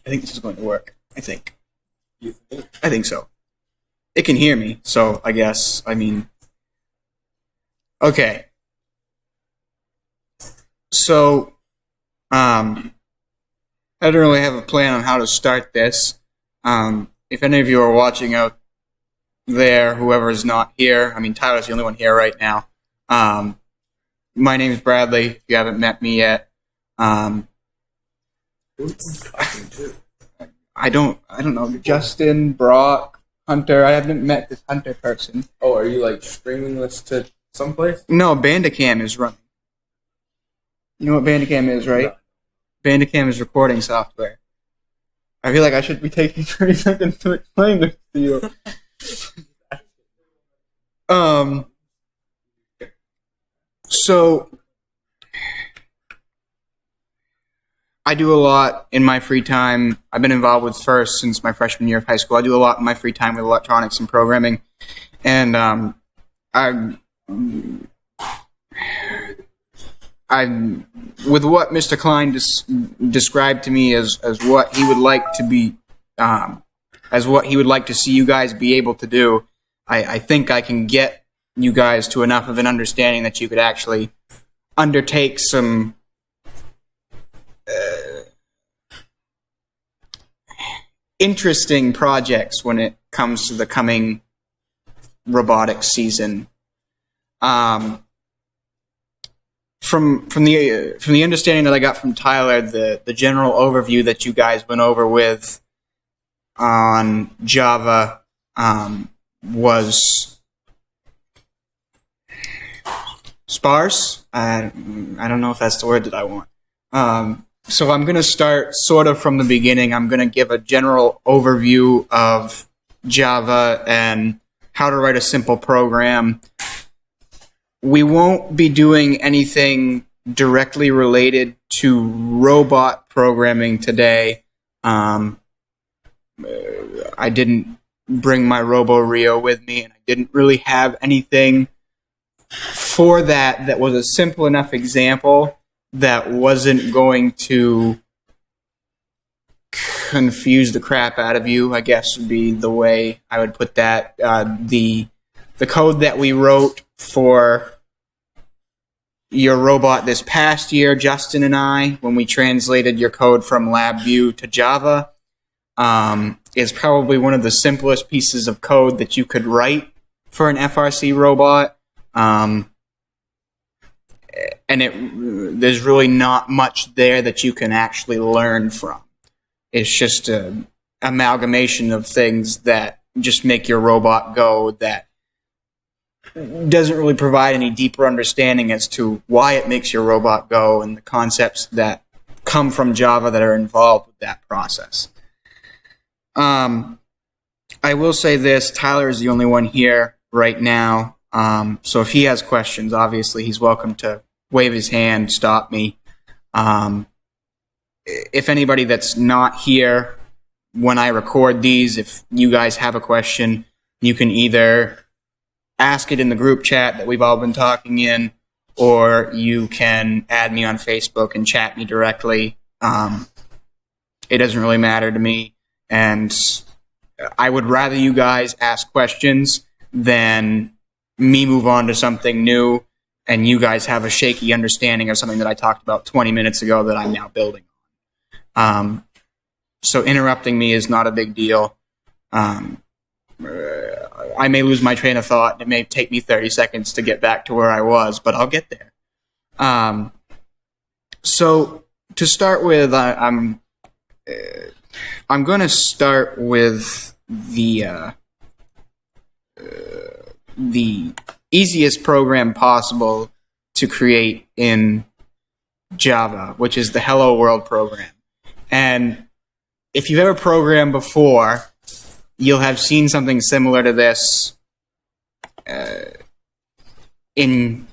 I think this is going to work. I think. You think? I think so. It can hear me, so I guess, I mean... Okay. So, I don't really have a plan on how to start this. If any of you are watching out there, whoever is not here, I mean, Tyler's the only one here right now. My name is Bradley, if you haven't met me yet. Who are you talking to? I don't know, Justin, Brock, Hunter. I haven't met this Hunter person. Oh, are you like streaming this to someplace? No, Bandicam is running. You know what Bandicam is, right? No. Bandicam is recording software. I feel like I should be taking 30 seconds to explain this to you. So I do a lot in my free time. I've been involved with FIRST since my freshman year of high school. I do a lot in my free time with electronics and programming. And I'm with what Mr. Klein described to me as what he would like to be, as what he would like to see you guys be able to do. I think I can get you guys to enough of an understanding that you could actually undertake some interesting projects when it comes to the coming robotics season. From the understanding that I got from Tyler, the general overview that you guys went over with on Java was sparse. I don't know if that's the word that I want. So I'm going to start sort of from the beginning. I'm going to give a general overview of Java and how to write a simple program. We won't be doing anything directly related to robot programming today. I didn't bring my RoboRio with me, and I didn't really have anything for that was a simple enough example that wasn't going to confuse the crap out of you, I guess would be the way I would put that. The code that we wrote for your robot this past year, Justin and I, when we translated your code from LabVIEW to Java, is probably one of the simplest pieces of code that you could write for an FRC robot. And there's really not much there that you can actually learn from. It's just an amalgamation of things that just make your robot go, that doesn't really provide any deeper understanding as to why it makes your robot go and the concepts that come from Java that are involved with that process. I will say this, Tyler is the only one here right now, so if he has questions, obviously he's welcome to wave his hand, stop me. If anybody that's not here when I record these, if you guys have a question, you can either ask it in the group chat that we've all been talking in, or you can add me on Facebook and chat me directly. It doesn't really matter to me, and I would rather you guys ask questions than me move on to something new and you guys have a shaky understanding of something that I talked about 20 minutes ago that I'm now building on. So interrupting me is not a big deal. I may lose my train of thought. It may take me 30 seconds to get back to where I was, but I'll get there. So to start with, I'm going to start with the easiest program possible to create in Java, which is the Hello World program. And if you've ever programmed before, you'll have seen something similar to this in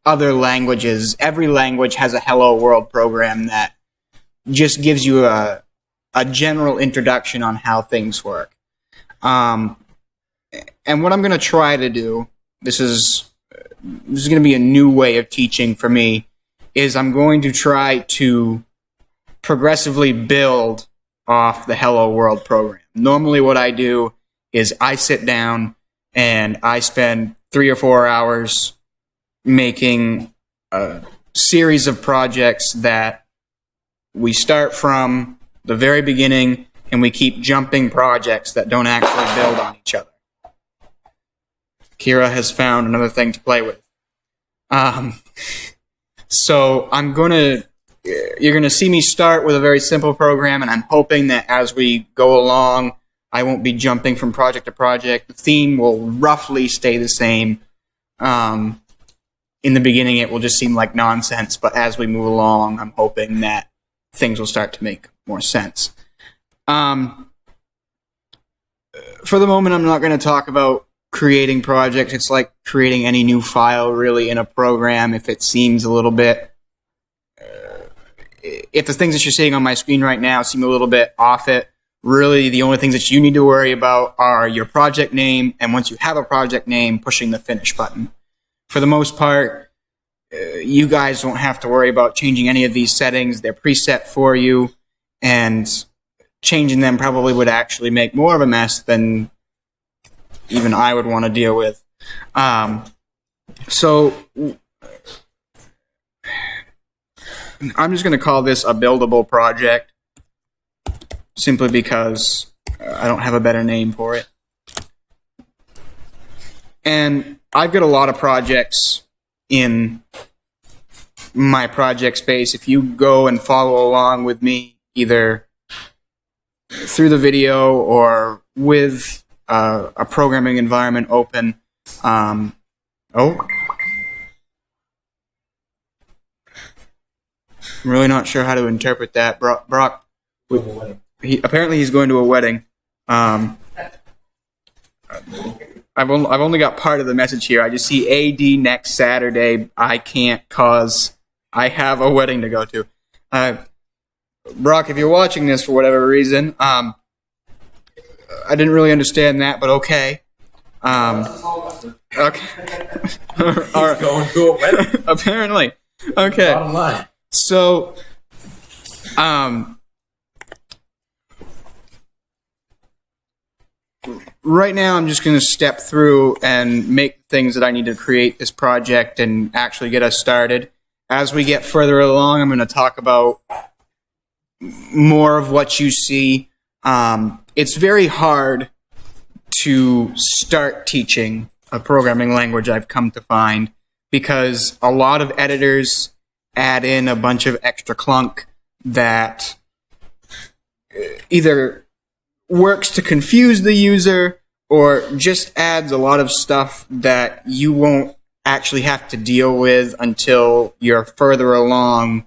other languages. Every language has a Hello World program that just gives you a general introduction on how things work. And what I'm going to try to do, this is going to be a new way of teaching for me, is I'm going to try to progressively build off the Hello World program. Normally what I do is I sit down and I spend 3 or 4 hours making a series of projects that we start from the very beginning and we keep jumping projects that don't actually build on each other. Kira has found another thing to play with. So you're going to see me start with a very simple program, and I'm hoping that as we go along, I won't be jumping from project to project. The theme will roughly stay the same. In the beginning, it will just seem like nonsense, but as we move along, I'm hoping that things will start to make more sense. For the moment, I'm not going to talk about creating projects. It's like creating any new file, really, in a program. If it seems a little bit... if the things that you're seeing on my screen right now seem a little bit off it, really the only things that you need to worry about are your project name, and once you have a project name, pushing the finish button. For the most part, you guys won't have to worry about changing any of these settings. They're preset for you, and changing them probably would actually make more of a mess than even I would want to deal with. So I'm just going to call this a buildable project simply because I don't have a better name for it. And I've got a lot of projects in my project space. If you go and follow along with me, either through the video or with a programming environment open. I'm really not sure how to interpret that. Brock, apparently he's going to a wedding. I've only got part of the message here. I just see AD next Saturday. I can't cause I have a wedding to go to. Brock, if you're watching this for whatever reason, I didn't really understand that, but okay. Okay. All right. Going to a wedding. Apparently. Okay. Bottom line. So, right now I'm just going to step through and make things that I need to create this project and actually get us started. As we get further along, I'm going to talk about more of what you see. It's very hard to start teaching a programming language, I've come to find, because a lot of editors add in a bunch of extra clunk that either works to confuse the user or just adds a lot of stuff that you won't actually have to deal with until you're further along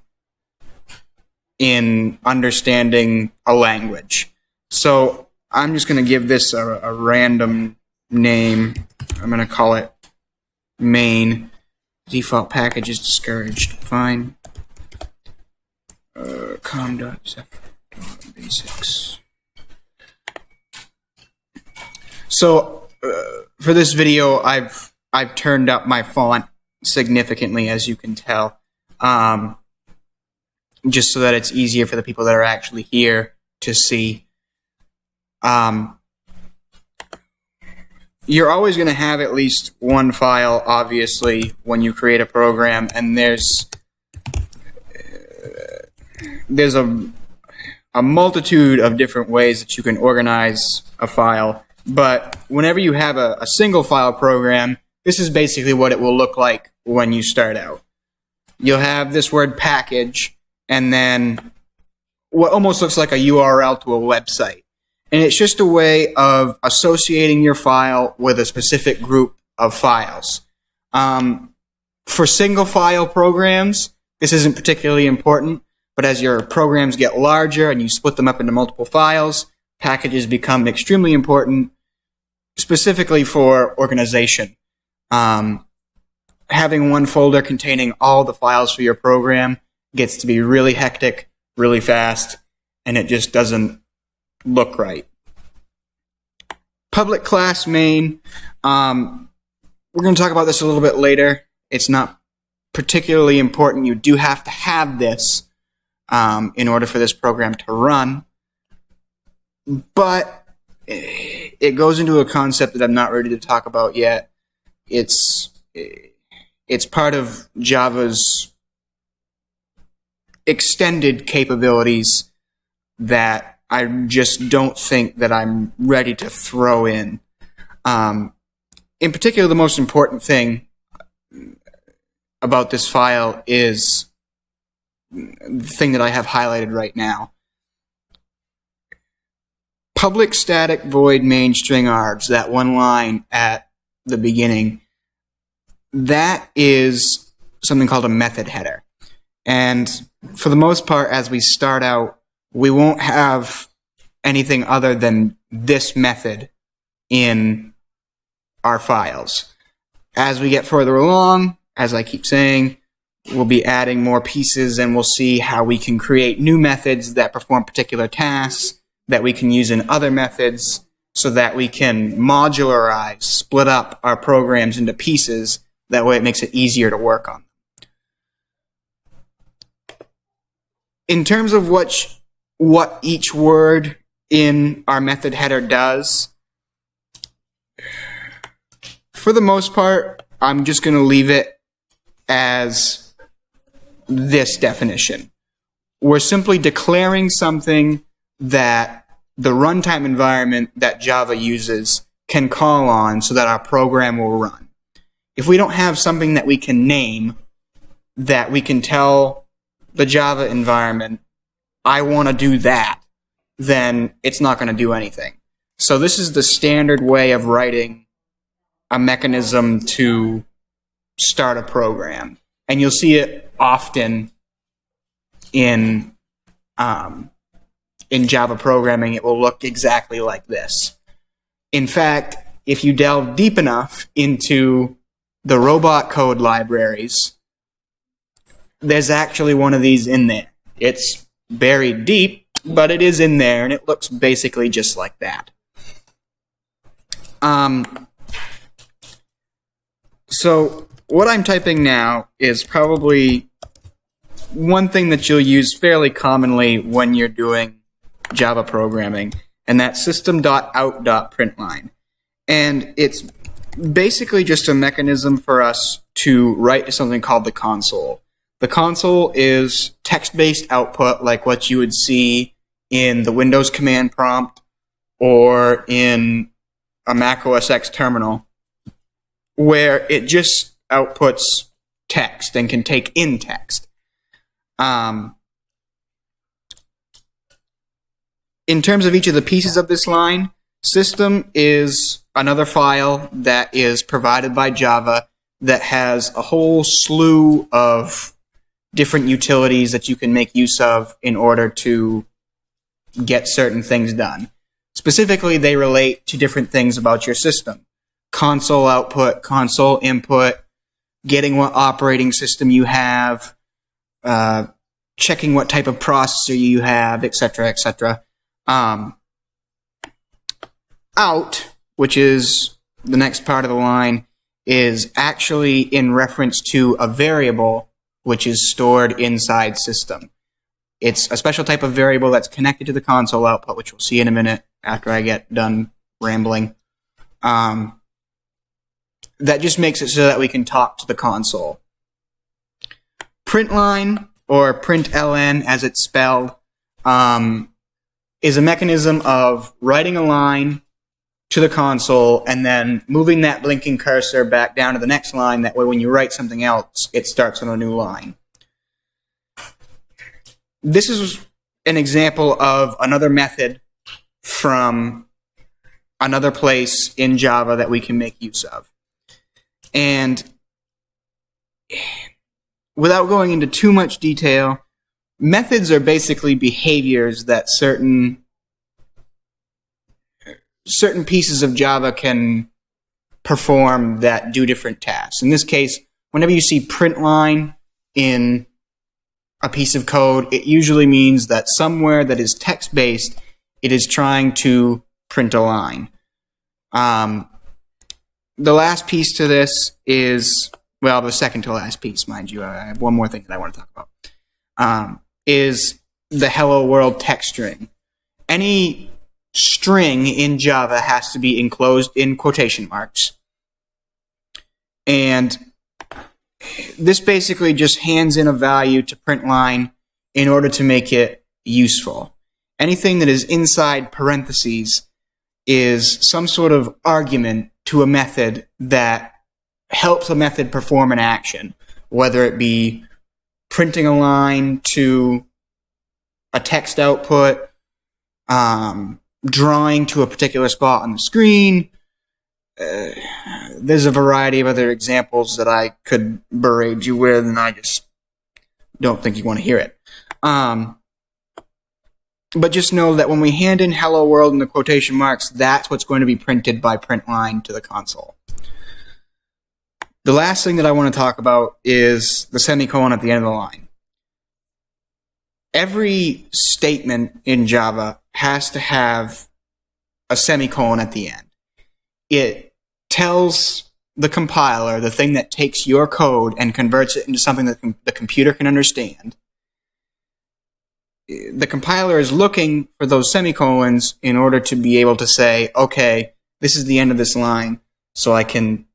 in understanding a language. So I'm just going to give this a random name. I'm going to call it main. Default package is discouraged. Fine. com.zephyr.basics. So for this video, I've turned up my font significantly, as you can tell, just so that it's easier for the people that are actually here to see. You're always going to have at least one file, obviously, when you create a program, and there's a multitude of different ways that you can organize a file. But whenever you have a single file program, this is basically what it will look like when you start out. You'll have this word package, and then what almost looks like a URL to a website. And it's just a way of associating your file with a specific group of files. For single file programs, this isn't particularly important, but as your programs get larger and you split them up into multiple files, packages become extremely important, specifically for organization. Having one folder containing all the files for your program gets to be really hectic, really fast, and it just doesn't look right. Public class main. We're going to talk about this a little bit later. It's not particularly important. You do have to have this in order for this program to run. but it goes into a concept that I'm not ready to talk about yet. It's part of Java's extended capabilities that I just don't think that I'm ready to throw in. In particular, the most important thing about this file is the thing that I have highlighted right now. Public static void main string args, that one line at the beginning, that is something called a method header. And for the most part, as we start out, we won't have anything other than this method in our files. As we get further along, as I keep saying, we'll be adding more pieces, and we'll see how we can create new methods that perform particular tasks that we can use in other methods, so that we can modularize, split up our programs into pieces. That way it makes it easier to work on. In terms of what each word in our method header does, for the most part, I'm just going to leave it as this definition. We're simply declaring something that the runtime environment that Java uses can call on so that our program will run. If we don't have something that we can name, that we can tell the Java environment, I want to do that, then it's not going to do anything. So this is the standard way of writing a mechanism to start a program. And you'll see it often in Java programming. It will look exactly like this. In fact, if you delve deep enough into the robot code libraries, there's actually one of these in there. It's buried deep, but it is in there, and it looks basically just like that. So what I'm typing now is probably one thing that you'll use fairly commonly when you're doing Java programming, and that's system.out.println. And it's basically just a mechanism for us to write to something called the console. The console is text-based output, like what you would see in the Windows command prompt or in a Mac OS X terminal, where it just outputs text and can take in text. In terms of each of the pieces of this line, system is another file that is provided by Java that has a whole slew of different utilities that you can make use of in order to get certain things done. Specifically, they relate to different things about your system. Console output, console input, getting what operating system you have, checking what type of processor you have, etc., etc. Out, which is the next part of the line, is actually in reference to a variable which is stored inside system. It's a special type of variable that's connected to the console output, which we'll see in a minute after I get done rambling. That just makes it so that we can talk to the console. Println, or println as it's spelled, is a mechanism of writing a line to the console and then moving that blinking cursor back down to the next line. That way when you write something else, it starts on a new line. This is an example of another method from another place in Java that we can make use of. And without going into too much detail, methods are basically behaviors that certain pieces of Java can perform that do different tasks. In this case, whenever you see println in a piece of code, it usually means that somewhere that is text-based, it is trying to print a line. The last piece to this is, well, the second to last piece, mind you. I have one more thing that I want to talk about. Is the hello world text string. Any string in Java has to be enclosed in quotation marks. And this basically just hands in a value to println in order to make it useful. Anything that is inside parentheses is some sort of argument to a method that helps a method perform an action, whether it be printing a line to a text output, drawing to a particular spot on the screen. There's a variety of other examples that I could berate you with, and I just don't think you want to hear it. But just know that when we hand in hello world in the quotation marks, that's what's going to be printed by println to the console. The last thing that I want to talk about is the semicolon at the end of the line. Every statement in Java has to have a semicolon at the end. It tells the compiler, the thing that takes your code and converts it into something that the computer can understand. The compiler is looking for those semicolons in order to be able to say, okay, this is the end of this line, so I can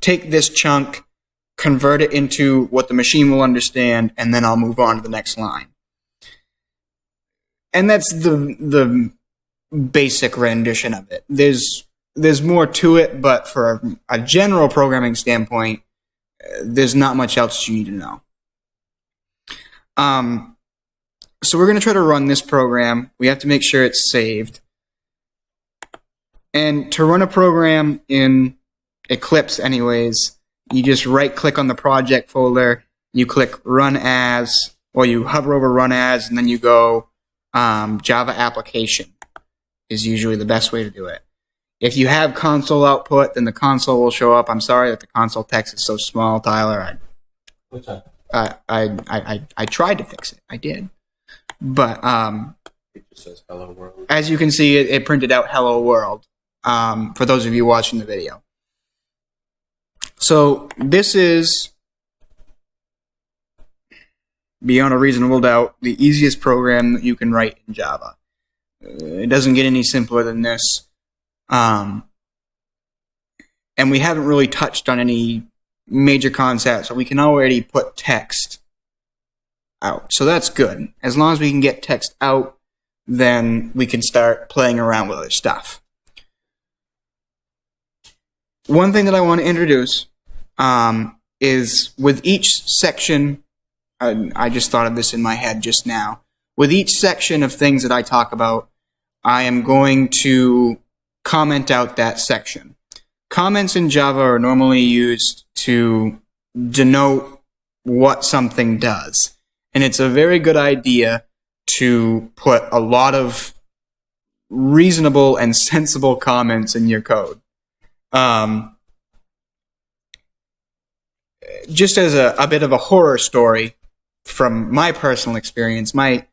take this chunk, convert it into what the machine will understand, and then I'll move on to the next line. And that's the basic rendition of it. There's more to it, but for a general programming standpoint, there's not much else you need to know. So we're going to try to run this program. We have to make sure it's saved. And to run a program in Eclipse anyways, you just right-click on the project folder, you click Run As, or you hover over Run As, and then you go Java Application is usually the best way to do it. If you have console output, then the console will show up. I'm sorry that the console text is so small, Tyler. I tried to fix it. I did. But It just says hello world. as you can see, it printed out hello world for those of you watching the video. So this is, beyond a reasonable doubt, the easiest program that you can write in Java. It doesn't get any simpler than this. And we haven't really touched on any major concepts, so we can already put text out. So that's good. As long as we can get text out, then we can start playing around with other stuff. One thing that I want to introduce is with each section, I just thought of this in my head just now. With each section of things that I talk about, I am going to comment out that section. Comments in Java are normally used to denote what something does. And it's a very good idea to put a lot of reasonable and sensible comments in your code. Just as a bit of a horror story from my personal experience, my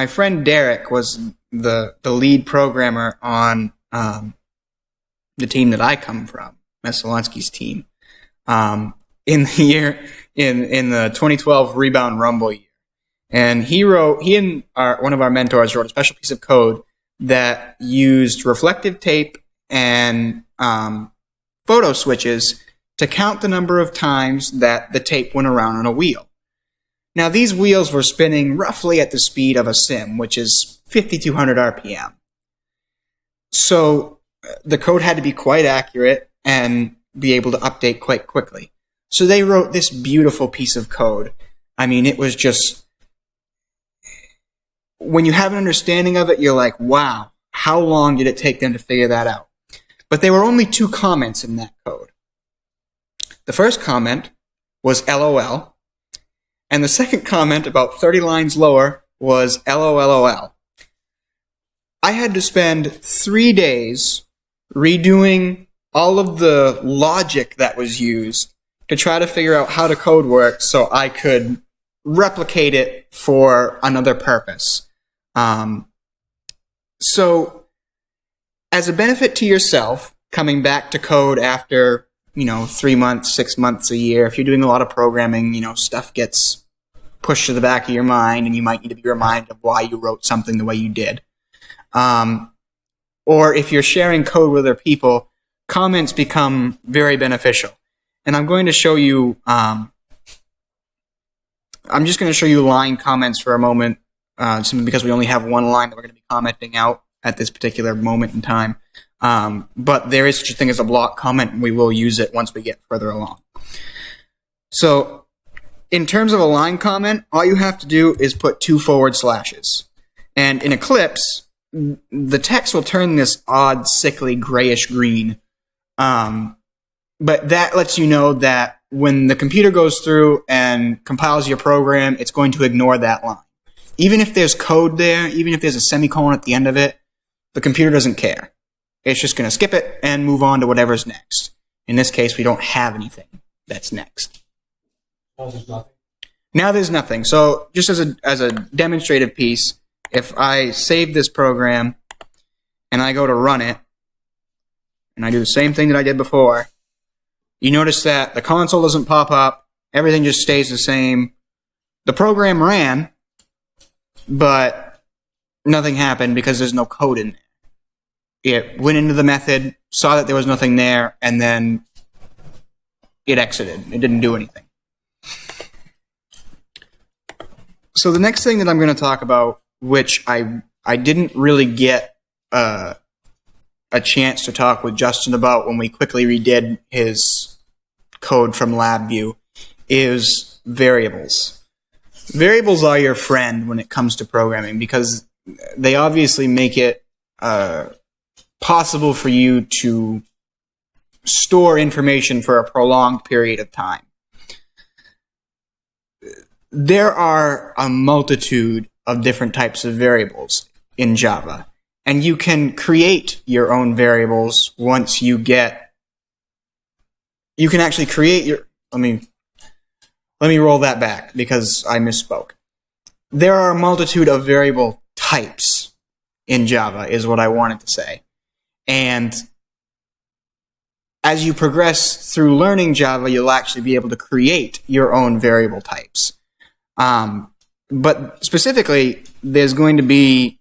friend Derek was the lead programmer on the team that I come from, Mesolonsky's team, in the 2012 Rebound Rumble year. And he and one of our mentors wrote a special piece of code that used reflective tape and photo switches to count the number of times that the tape went around on a wheel. Now, these wheels were spinning roughly at the speed of a sim, which is 5,200 RPM. So the code had to be quite accurate and be able to update quite quickly. So they wrote this beautiful piece of code. I mean, it was just, when you have an understanding of it, you're like, wow, how long did it take them to figure that out? But there were only 2 comments in that code. The first comment was LOL, and the second comment, about 30 lines lower, was LOLOL. I had to spend 3 days redoing all of the logic that was used to try to figure out how the code worked so I could replicate it for another purpose. So, as a benefit to yourself, coming back to code after 3 months, 6 months, a year, if you're doing a lot of programming, stuff gets pushed to the back of your mind and you might need to be reminded of why you wrote something the way you did. One or if you're sharing code with other people, comments become very beneficial. And I'm going to show you, I'm just going to show you line comments for a moment, simply because we only have one line that we're going to be commenting out at this particular moment in time. But there is such a thing as a block comment, and we will use it once we get further along. So in terms of a line comment, all you have to do is put 2 forward slashes. And in Eclipse, the text will turn this odd, sickly, grayish green. But that lets you know that when the computer goes through and compiles your program, it's going to ignore that line. Even if there's code there, even if there's a semicolon at the end of it, the computer doesn't care. It's just going to skip it and move on to whatever's next. In this case, we don't have anything that's next. Oh, there's nothing. Now there's nothing. So just as a demonstrative piece, if I save this program and I go to run it, and I do the same thing that I did before, you notice that the console doesn't pop up, everything just stays the same. The program ran, but nothing happened because there's no code in there. It went into the method, saw that there was nothing there, and then it exited. It didn't do anything. So the next thing that I'm going to talk about, which I didn't really get a chance to talk with Justin about when we quickly redid his code from LabVIEW, is variables. Variables are your friend when it comes to programming because they obviously make it possible for you to store information for a prolonged period of time. There are a multitude of different types of variables in Java, and you can create your own variables once you get. You can actually create your. Let me roll that back because I misspoke. There are a multitude of variable types in Java, is what I wanted to say. And as you progress through learning Java, you'll actually be able to create your own variable types. But specifically, there's going to be,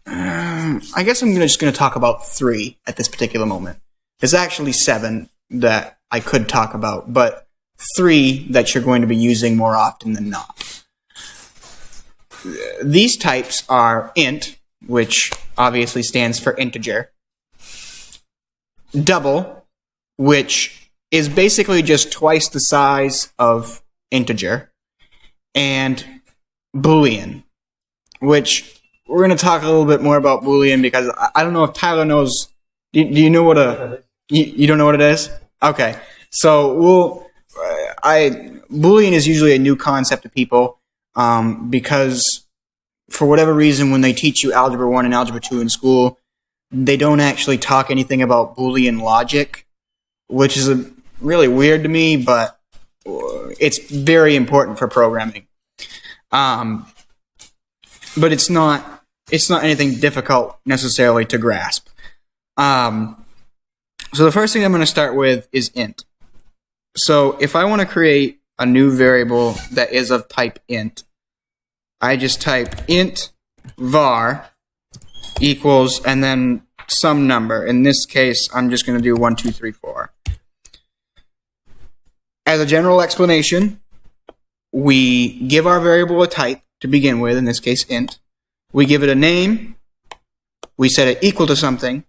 I guess I'm just going to talk about 3 at this particular moment. There's actually 7 that I could talk about, but 3 that you're going to be using more often than not. These types are int, which obviously stands for integer, double, which is basically just twice the size of integer, and Boolean, which we're going to talk a little bit more about Boolean because I don't know if Tyler knows. Do you know what you don't know what it is? Okay, so Boolean is usually a new concept to people because for whatever reason, when they teach you Algebra 1 and Algebra 2 in school, they don't actually talk anything about Boolean logic, which is really weird to me, but it's very important for programming. But it's not anything difficult necessarily to grasp. So the first thing I'm going to start with is int. So if I want to create a new variable that is of type int, I just type int var equals and then some number. In this case, I'm just going to do 1, 2, 3, 4. As a general explanation, we give our variable a type to begin with, in this case int. We give it a name, we set it equal to something,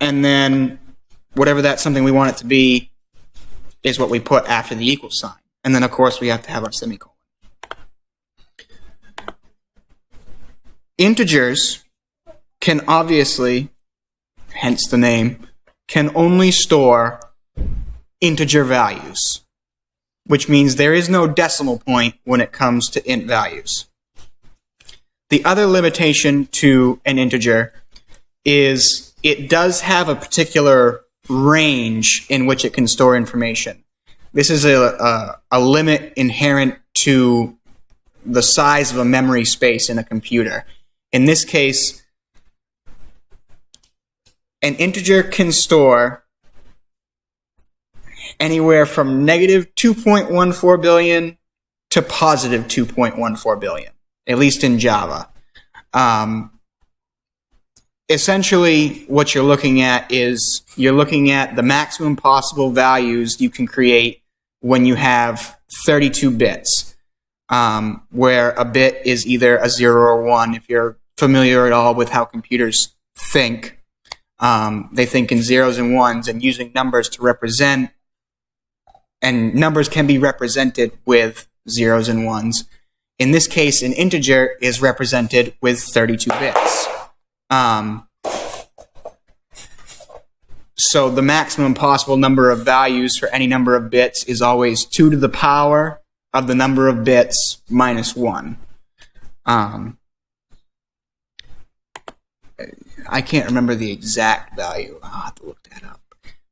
and then whatever that something we want it to be is what we put after the equal sign. And then, of course, we have to have our semicolon. Integers can obviously, hence the name, can only store integer values, which means there is no decimal point when it comes to int values. The other limitation to an integer is it does have a particular range in which it can store information. This is a limit inherent to the size of a memory space in a computer. In this case, an integer can store anywhere from negative 2.14 billion to positive 2.14 billion, at least in Java. essentially what you're looking at is you're looking at the maximum possible values you can create when you have 32 bits, where a bit is either a 0 or 1. If you're familiar at all with how computers think, they think in zeros and ones, and using numbers to represent, and numbers can be represented with zeros and ones. In this case, an integer is represented with 32 bits. So the maximum possible number of values for any number of bits is always 2 to the power of the number of bits minus 1. I can't remember the exact value. I'll have to look that up.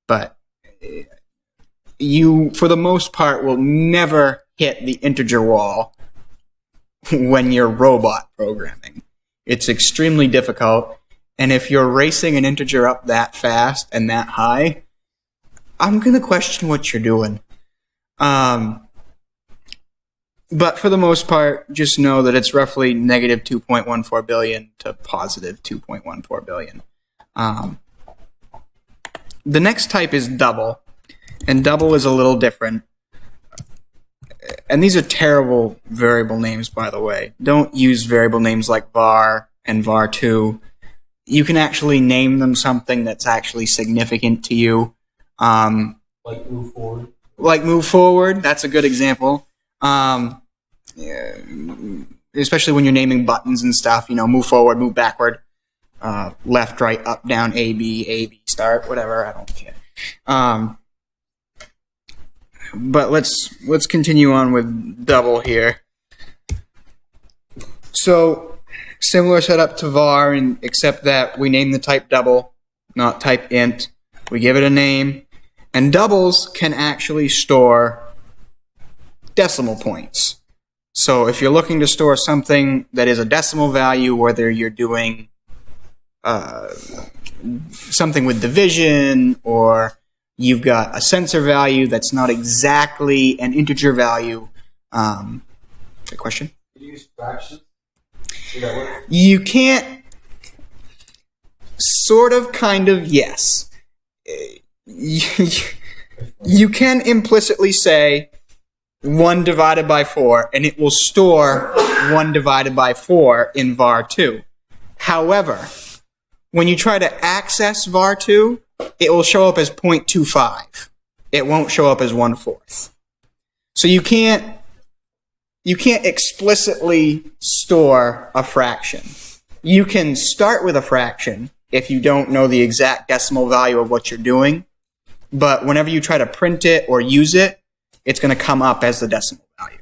But you, for the most part, will never hit the integer wall when you're robot programming. It's extremely difficult. And if you're racing an integer up that fast and that high, I'm going to question what you're doing. But for the most part, just know that it's roughly negative 2.14 billion to positive 2.14 billion. The next type is double. And double is a little different. And these are terrible variable names, by the way. Don't use variable names like var and var2. You can actually name them something that's actually significant to you. Like move forward. Like move forward, that's a good example. Especially when you're naming buttons and stuff, move forward, move backward, left, right, up, down, A, B, start, whatever, I don't care. But let's continue on with double here. So, similar setup to var, except that we name the type double, not type int. We give it a name. And doubles can actually store decimal points. So if you're looking to store something that is a decimal value, whether you're doing something with division, or you've got a sensor value that's not exactly an integer value. Good question? Can you use fractions? Does that work? You can't. Sort of, kind of, yes. You can implicitly say 1 divided by 4, and it will store 1 divided by 4 in var2. However, when you try to access var2, it will show up as 0.25. It won't show up as 1/4. So you can't explicitly store a fraction. You can start with a fraction if you don't know the exact decimal value of what you're doing, but whenever you try to print it or use it, it's going to come up as the decimal value.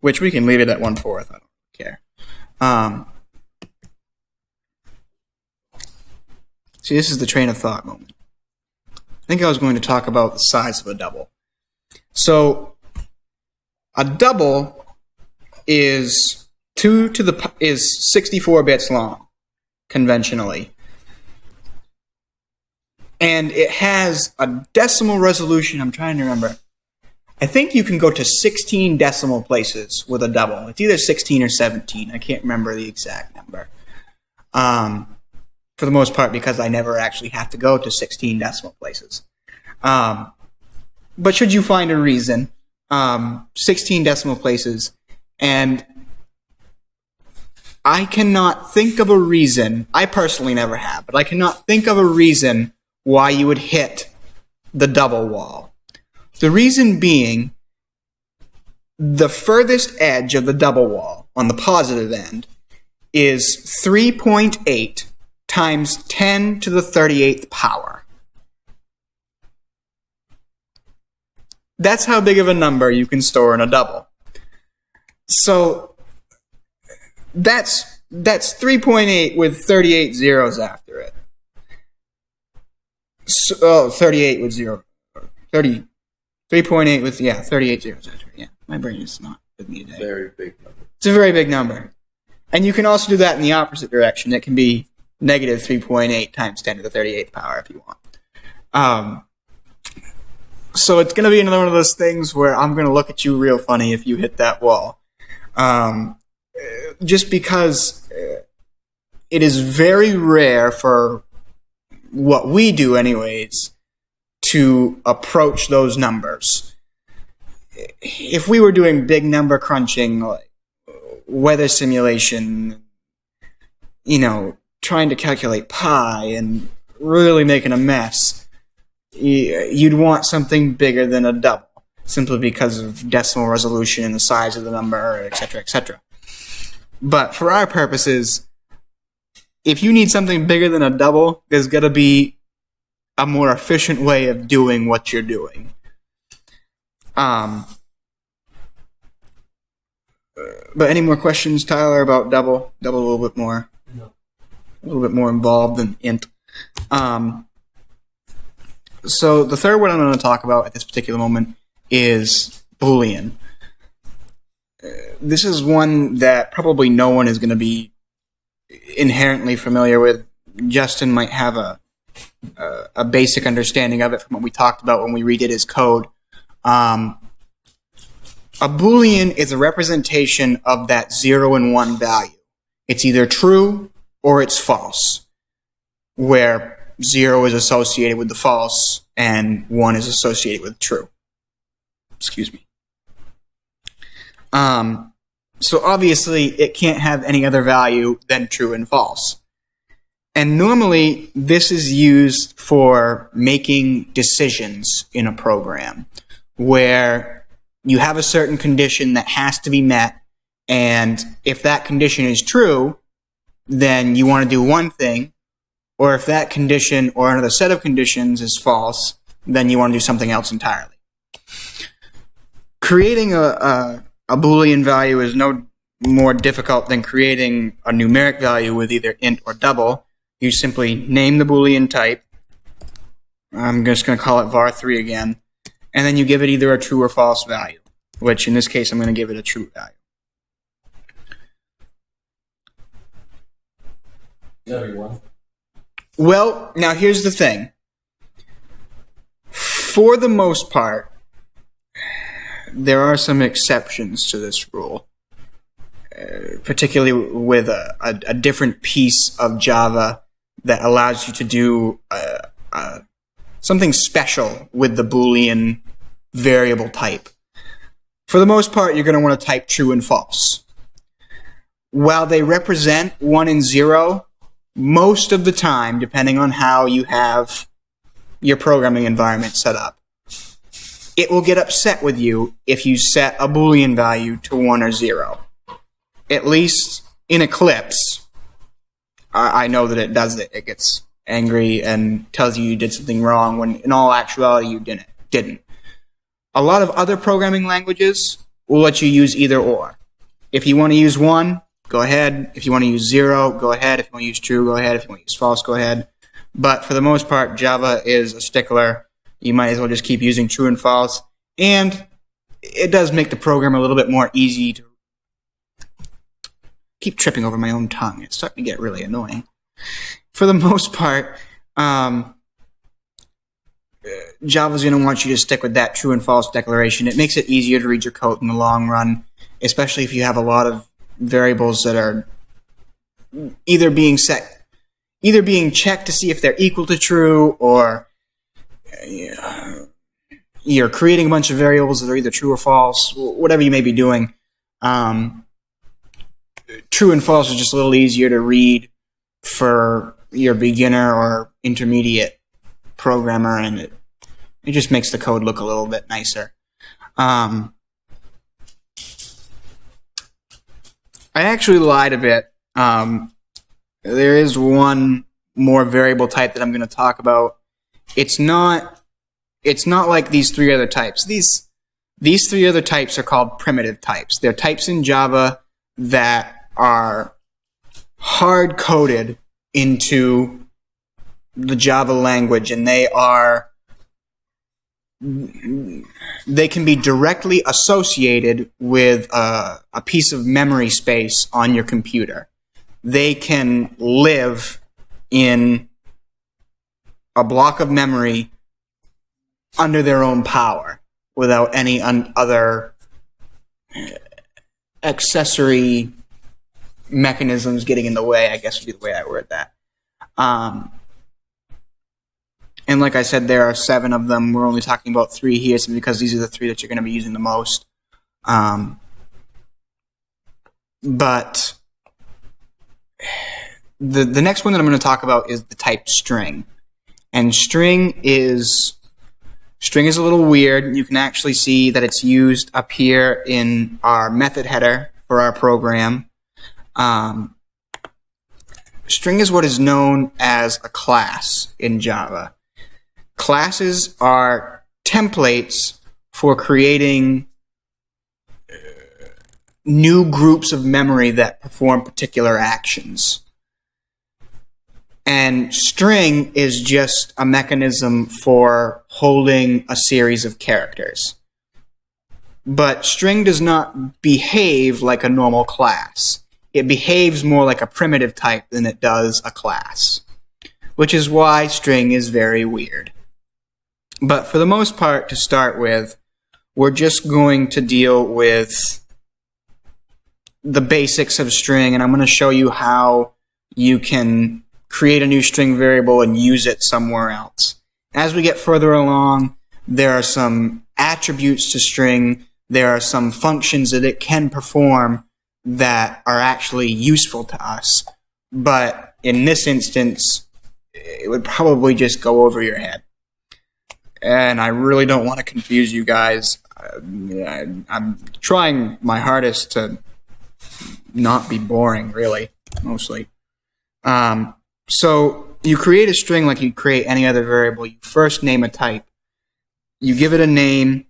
Which we can leave it at 1/4, I don't care. See, this is the train of thought moment. I think I was going to talk about the size of a double. So, a double is 64 bits long, conventionally. And it has a decimal resolution, I'm trying to remember. I think you can go to 16 decimal places with a double. It's either 16 or 17. I can't remember the exact number. For the most part, because I never actually have to go to 16 decimal places. But should you find a reason, 16 decimal places, and I cannot think of a reason, I personally never have, but I cannot think of a reason why you would hit the double wall. The reason being, the furthest edge of the double wall, on the positive end, is 3.8 times 10 to the 38th power. That's how big of a number you can store in a double. So that's 3.8 with 38 zeros after it. So, 38 with 0. 3.8 with, 38 zeros after it. Yeah, my brain is not with me today. Very big number. It's a very big number. And you can also do that in the opposite direction. It can be negative 3.8 times 10 to the 38th power if you want. So it's going to be another one of those things where I'm going to look at you real funny if you hit that wall. Just because it is very rare for what we do anyways to approach those numbers. If we were doing big number crunching, like weather simulation, trying to calculate pi and really making a mess, you'd want something bigger than a double, simply because of decimal resolution and the size of the number, etc., etc. But for our purposes, if you need something bigger than a double, there's got to be a more efficient way of doing what you're doing. But any more questions, Tyler, about double? Double a little bit more. No. A little bit more involved than int. So the third one I'm going to talk about at this particular moment is Boolean. This is one that probably no one is going to be inherently familiar with. Justin might have a basic understanding of it from what we talked about when we redid his code. A Boolean is a representation of that 0 and 1 value. It's either true or it's false, where 0 is associated with the false and 1 is associated with true. Excuse me. So obviously it can't have any other value than true and false. And normally this is used for making decisions in a program where you have a certain condition that has to be met, and if that condition is true, then you want to do one thing, or if that condition or another set of conditions is false, then you want to do something else entirely. Creating a Boolean value is no more difficult than creating a numeric value with either int or double. You simply name the Boolean type. I'm just going to call it var3 again. And then you give it either a true or false value, which in this case I'm going to give it a true value. Everyone. Well, now here's the thing. For the most part, there are some exceptions to this rule, particularly with a different piece of Java that allows you to do something special with the Boolean variable type. For the most part, you're going to want to type true and false. While they represent 1 and 0, most of the time, depending on how you have your programming environment set up, it will get upset with you if you set a Boolean value to 1 or 0. At least in Eclipse, I know that it does it. It gets angry and tells you did something wrong when in all actuality you didn't. A lot of other programming languages will let you use either or. If you want to use 1, go ahead. If you want to use 0, go ahead. If you want to use true, go ahead. If you want to use false, go ahead. But for the most part, Java is a stickler. You might as well just keep using true and false. And it does make the program a little bit more easy to keep tripping over my own tongue. It's starting to get really annoying. For the most part, Java's going to want you to stick with that true and false declaration. It makes it easier to read your code in the long run, especially if you have a lot of variables that are either being checked to see if they're equal to true, or you're creating a bunch of variables that are either true or false, whatever you may be doing. True and false is just a little easier to read for your beginner or intermediate programmer, and it just makes the code look a little bit nicer. I actually lied a bit. There is one more variable type that I'm going to talk about. It's not like these 3 other types. These 3 other types are called primitive types. They're types in Java that are hard-coded into the Java language, and they can be directly associated with a piece of memory space on your computer. They can live in a block of memory under their own power without any other accessory mechanisms getting in the way, I guess would be the way I word that. And like I said, there are 7 of them. We're only talking about 3 here because these are the 3 that you're going to be using the most. But the next one that I'm going to talk about is the type string. And string is a little weird. You can actually see that it's used up here in our method header for our program. String is what is known as a class in Java. Classes are templates for creating new groups of memory that perform particular actions. And string is just a mechanism for holding a series of characters. But string does not behave like a normal class. It behaves more like a primitive type than it does a class, which is why string is very weird. But for the most part, to start with, we're just going to deal with the basics of string, and I'm going to show you how you can create a new string variable and use it somewhere else. As we get further along, there are some attributes to string. There are some functions that it can perform that are actually useful to us. But in this instance, it would probably just go over your head. And I really don't want to confuse you guys. I'm trying my hardest to not be boring, really, mostly. So you create a string like you create any other variable. You first name a type. You give it a name.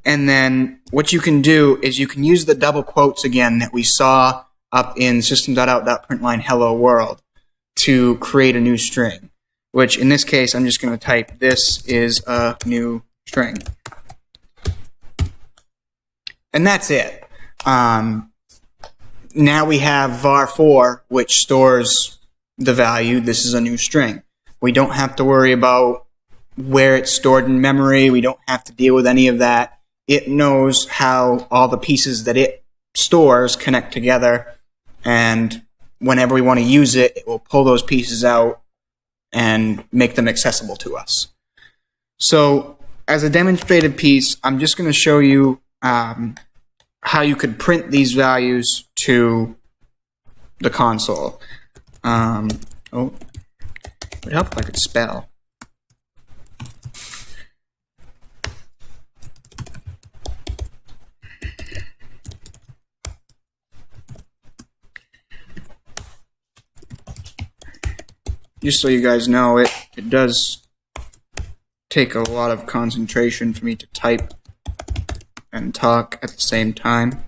And then what you can do is you can use the double quotes again that we saw up in system.out.println hello world to create a new string, which in this case I'm just going to type this is a new string. And that's it. Now we have var4, which stores the value, this is a new string. We don't have to worry about where it's stored in memory. We don't have to deal with any of that. It knows how all the pieces that it stores connect together, and whenever we want to use it, it will pull those pieces out and make them accessible to us. So as a demonstrated piece, I'm just going to show you how you could print these values to the console. It would help if I could spell. Just so you guys know, it does take a lot of concentration for me to type and talk at the same time.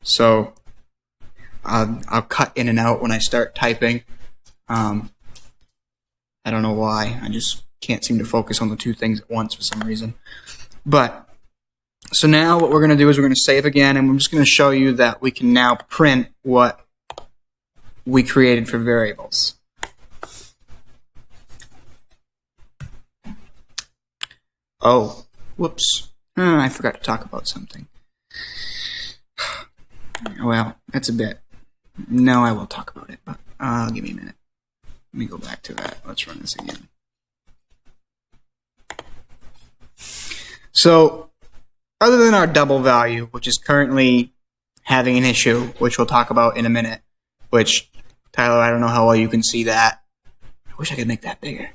So I'll cut in and out when I start typing. I don't know why. I just can't seem to focus on the 2 things at once for some reason. But so now what we're going to do is we're going to save again, and I'm just going to show you that we can now print what we created for variables. Oh, whoops. I forgot to talk about something. Well, that's a bit. No, I will talk about it, but give me a minute. Let me go back to that. Let's run this again. So, other than our double value, which is currently having an issue, which we'll talk about in a minute, which, Tyler, I don't know how well you can see that. I wish I could make that bigger.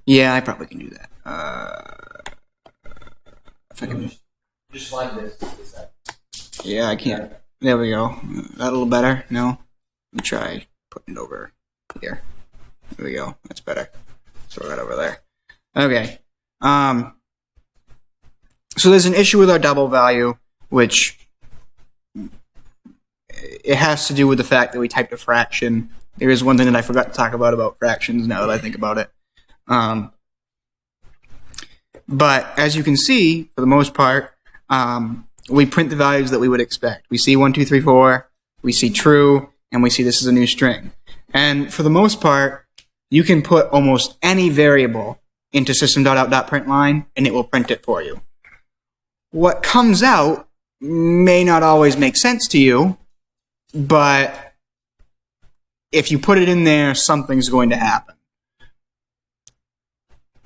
Yeah, I probably can do that. If I can just slide this. Yeah, I can't. There we go. That a little better? No? Let me try putting it over here. There we go. That's better. Throw that over there. Okay. So there's an issue with our double value, which it has to do with the fact that we typed a fraction. There is one thing that I forgot to talk about fractions now that I think about it. But as you can see, for the most part, we print the values that we would expect. We see 1, 2, 3, 4, we see true, and we see this is a new string. And for the most part, you can put almost any variable into system.out.println, and it will print it for you. What comes out may not always make sense to you, but if you put it in there, something's going to happen.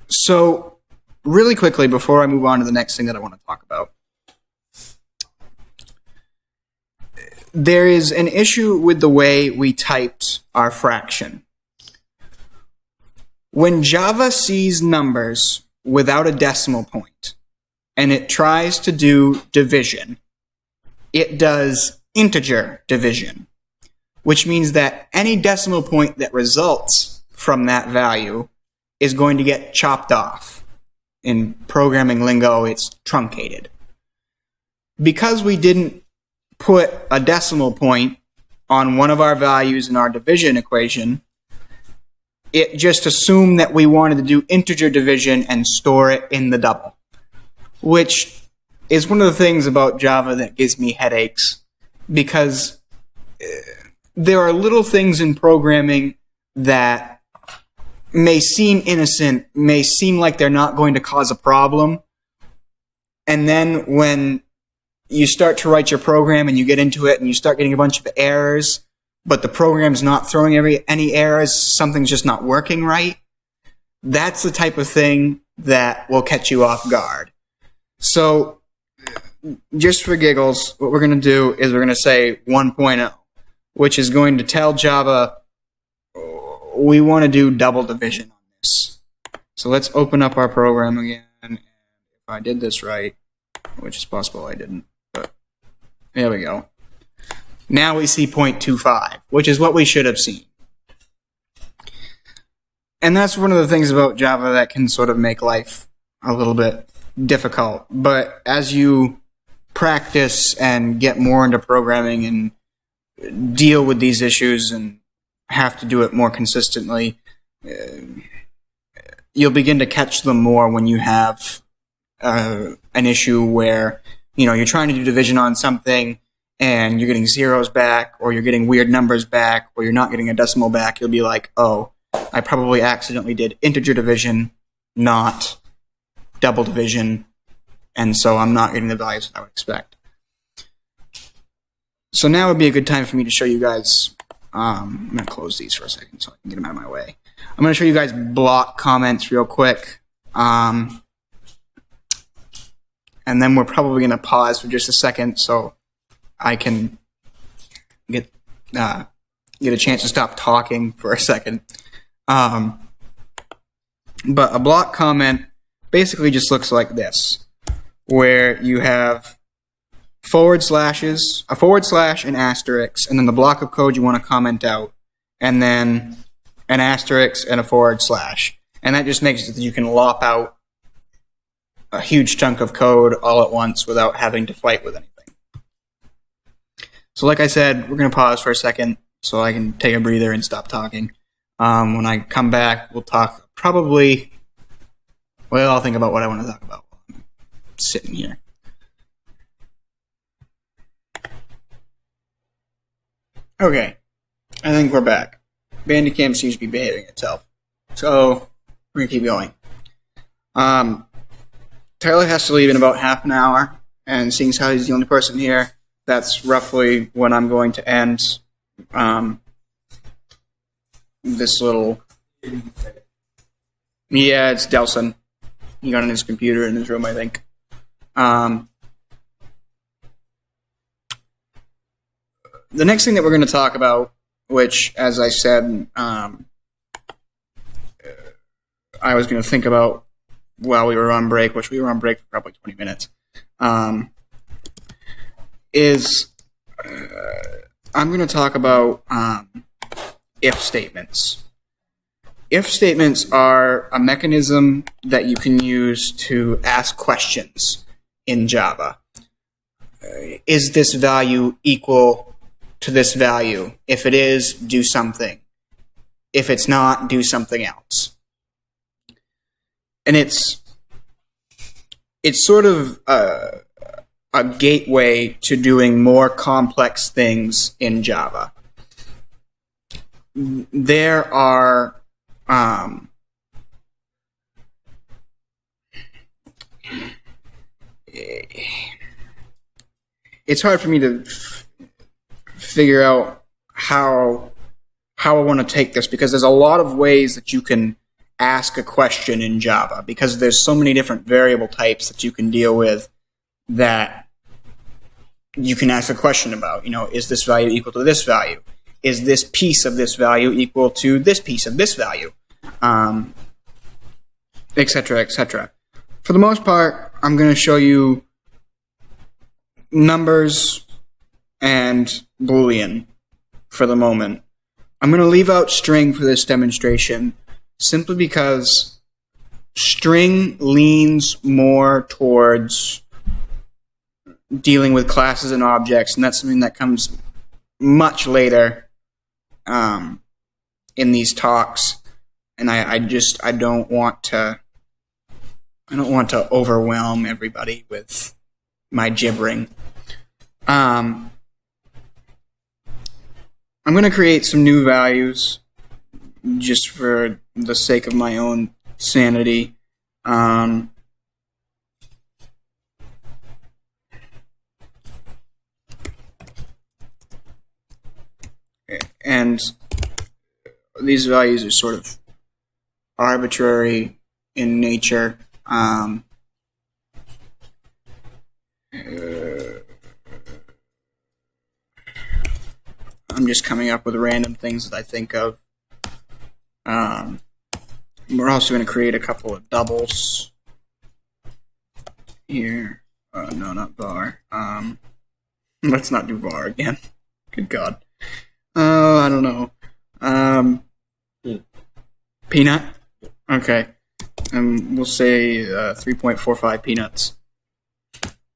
So, really quickly, before I move on to the next thing that I want to talk about, there is an issue with the way we typed our fraction. When Java sees numbers without a decimal point, and it tries to do division, it does integer division, which means that any decimal point that results from that value is going to get chopped off. In programming lingo, it's truncated. Because we didn't put a decimal point on one of our values in our division equation, it just assumed that we wanted to do integer division and store it in the double, which is one of the things about Java that gives me headaches, because there are little things in programming that may seem innocent, may seem like they're not going to cause a problem, and then when you start to write your program and you get into it and you start getting a bunch of errors, but the program's not throwing any errors, something's just not working right, that's the type of thing that will catch you off guard. So, just for giggles, what we're going to do is we're going to say 1.0, which is going to tell Java we want to do double division on this. So let's open up our program again, and if I did this right, which is possible I didn't, but there we go. Now we see 0.25, which is what we should have seen. And that's one of the things about Java that can sort of make life a little bit difficult. But as you practice and get more into programming and deal with these issues and have to do it more consistently, you'll begin to catch them more when you have an issue where, you know, you're trying to do division on something and you're getting zeros back, or you're getting weird numbers back, or you're not getting a decimal back. You'll be like, oh, I probably accidentally did integer division, not double division, and so I'm not getting the values that I would expect. So now would be a good time for me to show you guys, I'm going to close these for a second so I can get them out of my way. I'm going to show you guys block comments real quick, and then we're probably going to pause for just a second so I can get a chance to stop talking for a second. But a block comment basically just looks like this, where you have forward slashes, a forward slash, an asterisk, and then the block of code you want to comment out, and then an asterisk and a forward slash. And that just makes it that you can lop out a huge chunk of code all at once without having to fight with anything. So like I said, we're going to pause for a second so I can take a breather and stop talking. When I come back, we'll talk probably, well, I'll think about what I want to talk about while I'm sitting here. Okay, I think we're back. Bandicam seems to be behaving itself. So, we're going to keep going. Tyler has to leave in about half an hour, and seeing as how he's the only person here, that's roughly when I'm going to end this little... Yeah, it's Delson. He got on his computer in his room, I think. The next thing that we're going to talk about, which, as I said, I was going to think about while we were on break, which we were on break for probably 20 minutes, is I'm going to talk about if statements. If statements are a mechanism that you can use to ask questions in Java. Is this value equal to this value? If it is, do something. If it's not, do something else. And it's sort of a gateway to doing more complex things in Java. There are it's hard for me to figure out how I want to take this, because there's a lot of ways that you can ask a question in Java, because there's so many different variable types that you can deal with that you can ask a question about. Is this value equal to this value? Is this piece of this value equal to this piece of this value? Etc., etc. For the most part, I'm going to show you numbers and Boolean for the moment. I'm going to leave out string for this demonstration simply because string leans more towards dealing with classes and objects, and that's something that comes much later in these talks. And I don't want to overwhelm everybody with my gibbering. I'm going to create some new values just for the sake of my own sanity. And these values are sort of arbitrary in nature. I'm just coming up with random things that I think of. We're also going to create a couple of doubles here. No, not var. Let's not do var again. Good God. I don't know. Peanut? Okay. We'll say 3.45 peanuts.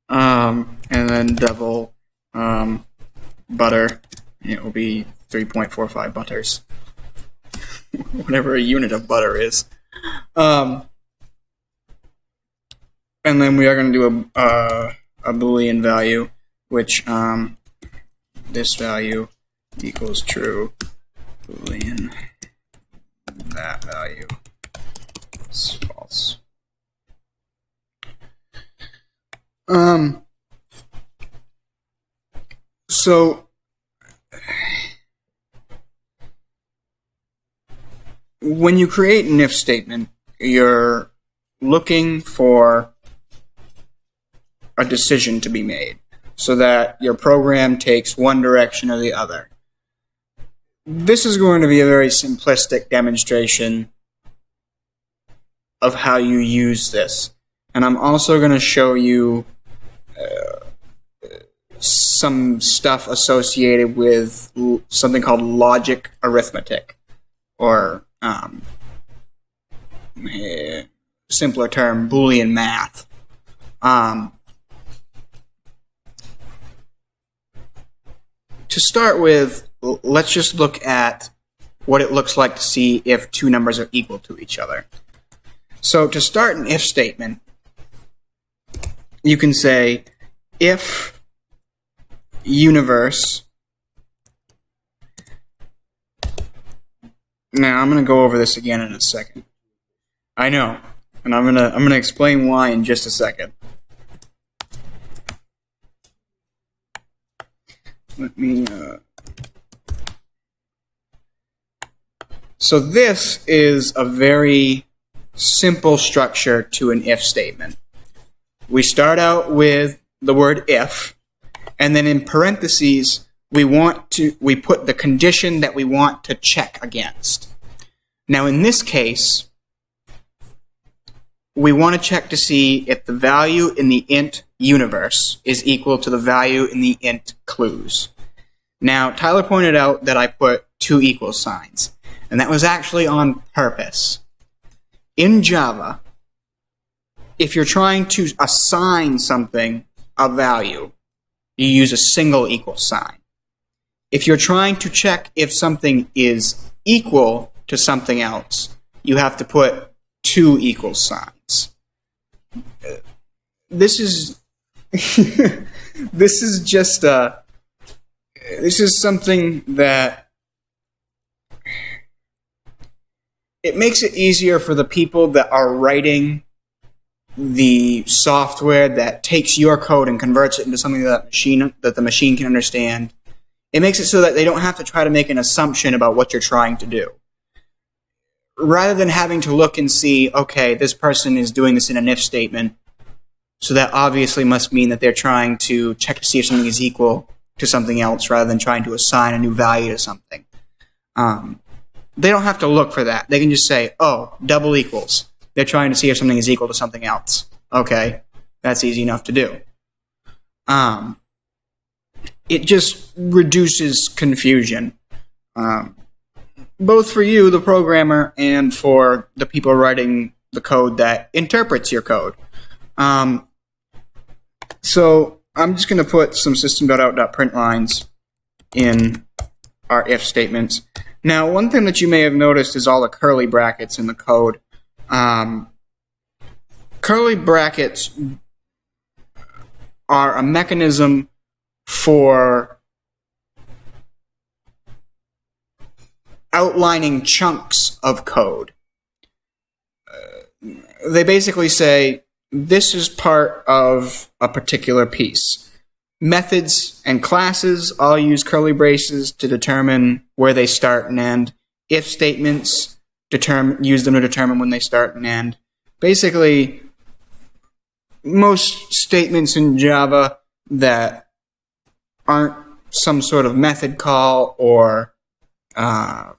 And then double butter. It will be 3.45 butters. Whatever a unit of butter is. And then we are going to do a Boolean value, which this value equals true. Boolean. That value is false. So when you create an if statement, you're looking for a decision to be made so that your program takes one direction or the other. This is going to be a very simplistic demonstration of how you use this. And I'm also going to show you some stuff associated with something called logic arithmetic, or simpler term, Boolean math. To start with, let's just look at what it looks like to see if two numbers are equal to each other. So to start an if statement, you can say if universe. Now I'm going to go over this again in a second. I know, and I'm going to explain why in just a second. Let me So this is a very simple structure to an if statement. We start out with the word if, and then in parentheses we put the condition that we want to check against. Now in this case, we want to check to see if the value in the int universe is equal to the value in the int clues. Now, Tyler pointed out that I put two equal signs, and that was actually on purpose. In Java, if you're trying to assign something a value, you use a single equal sign. If you're trying to check if something is equal to something else, you have to put two equal signs. This is this is something that it makes it easier for the people that are writing the software that takes your code and converts it into something that the machine can understand. It makes it so that they don't have to try to make an assumption about what you're trying to do. Rather than having to look and see, okay, this person is doing this in an if statement, so that obviously must mean that they're trying to check to see if something is equal to something else rather than trying to assign a new value to something. They don't have to look for that. They can just say, oh, double equals. They're trying to see if something is equal to something else. Okay, that's easy enough to do. It just reduces confusion, both for you, the programmer, and for the people writing the code that interprets your code. So I'm just going to put some system.out.print lines in our if statements. Now, one thing that you may have noticed is all the curly brackets in the code. Curly brackets are a mechanism for outlining chunks of code. They basically say, this is part of a particular piece. Methods and classes all use curly braces to determine where they start and end. If statements use them to determine when they start and end. Basically, most statements in Java that aren't some sort of method call or I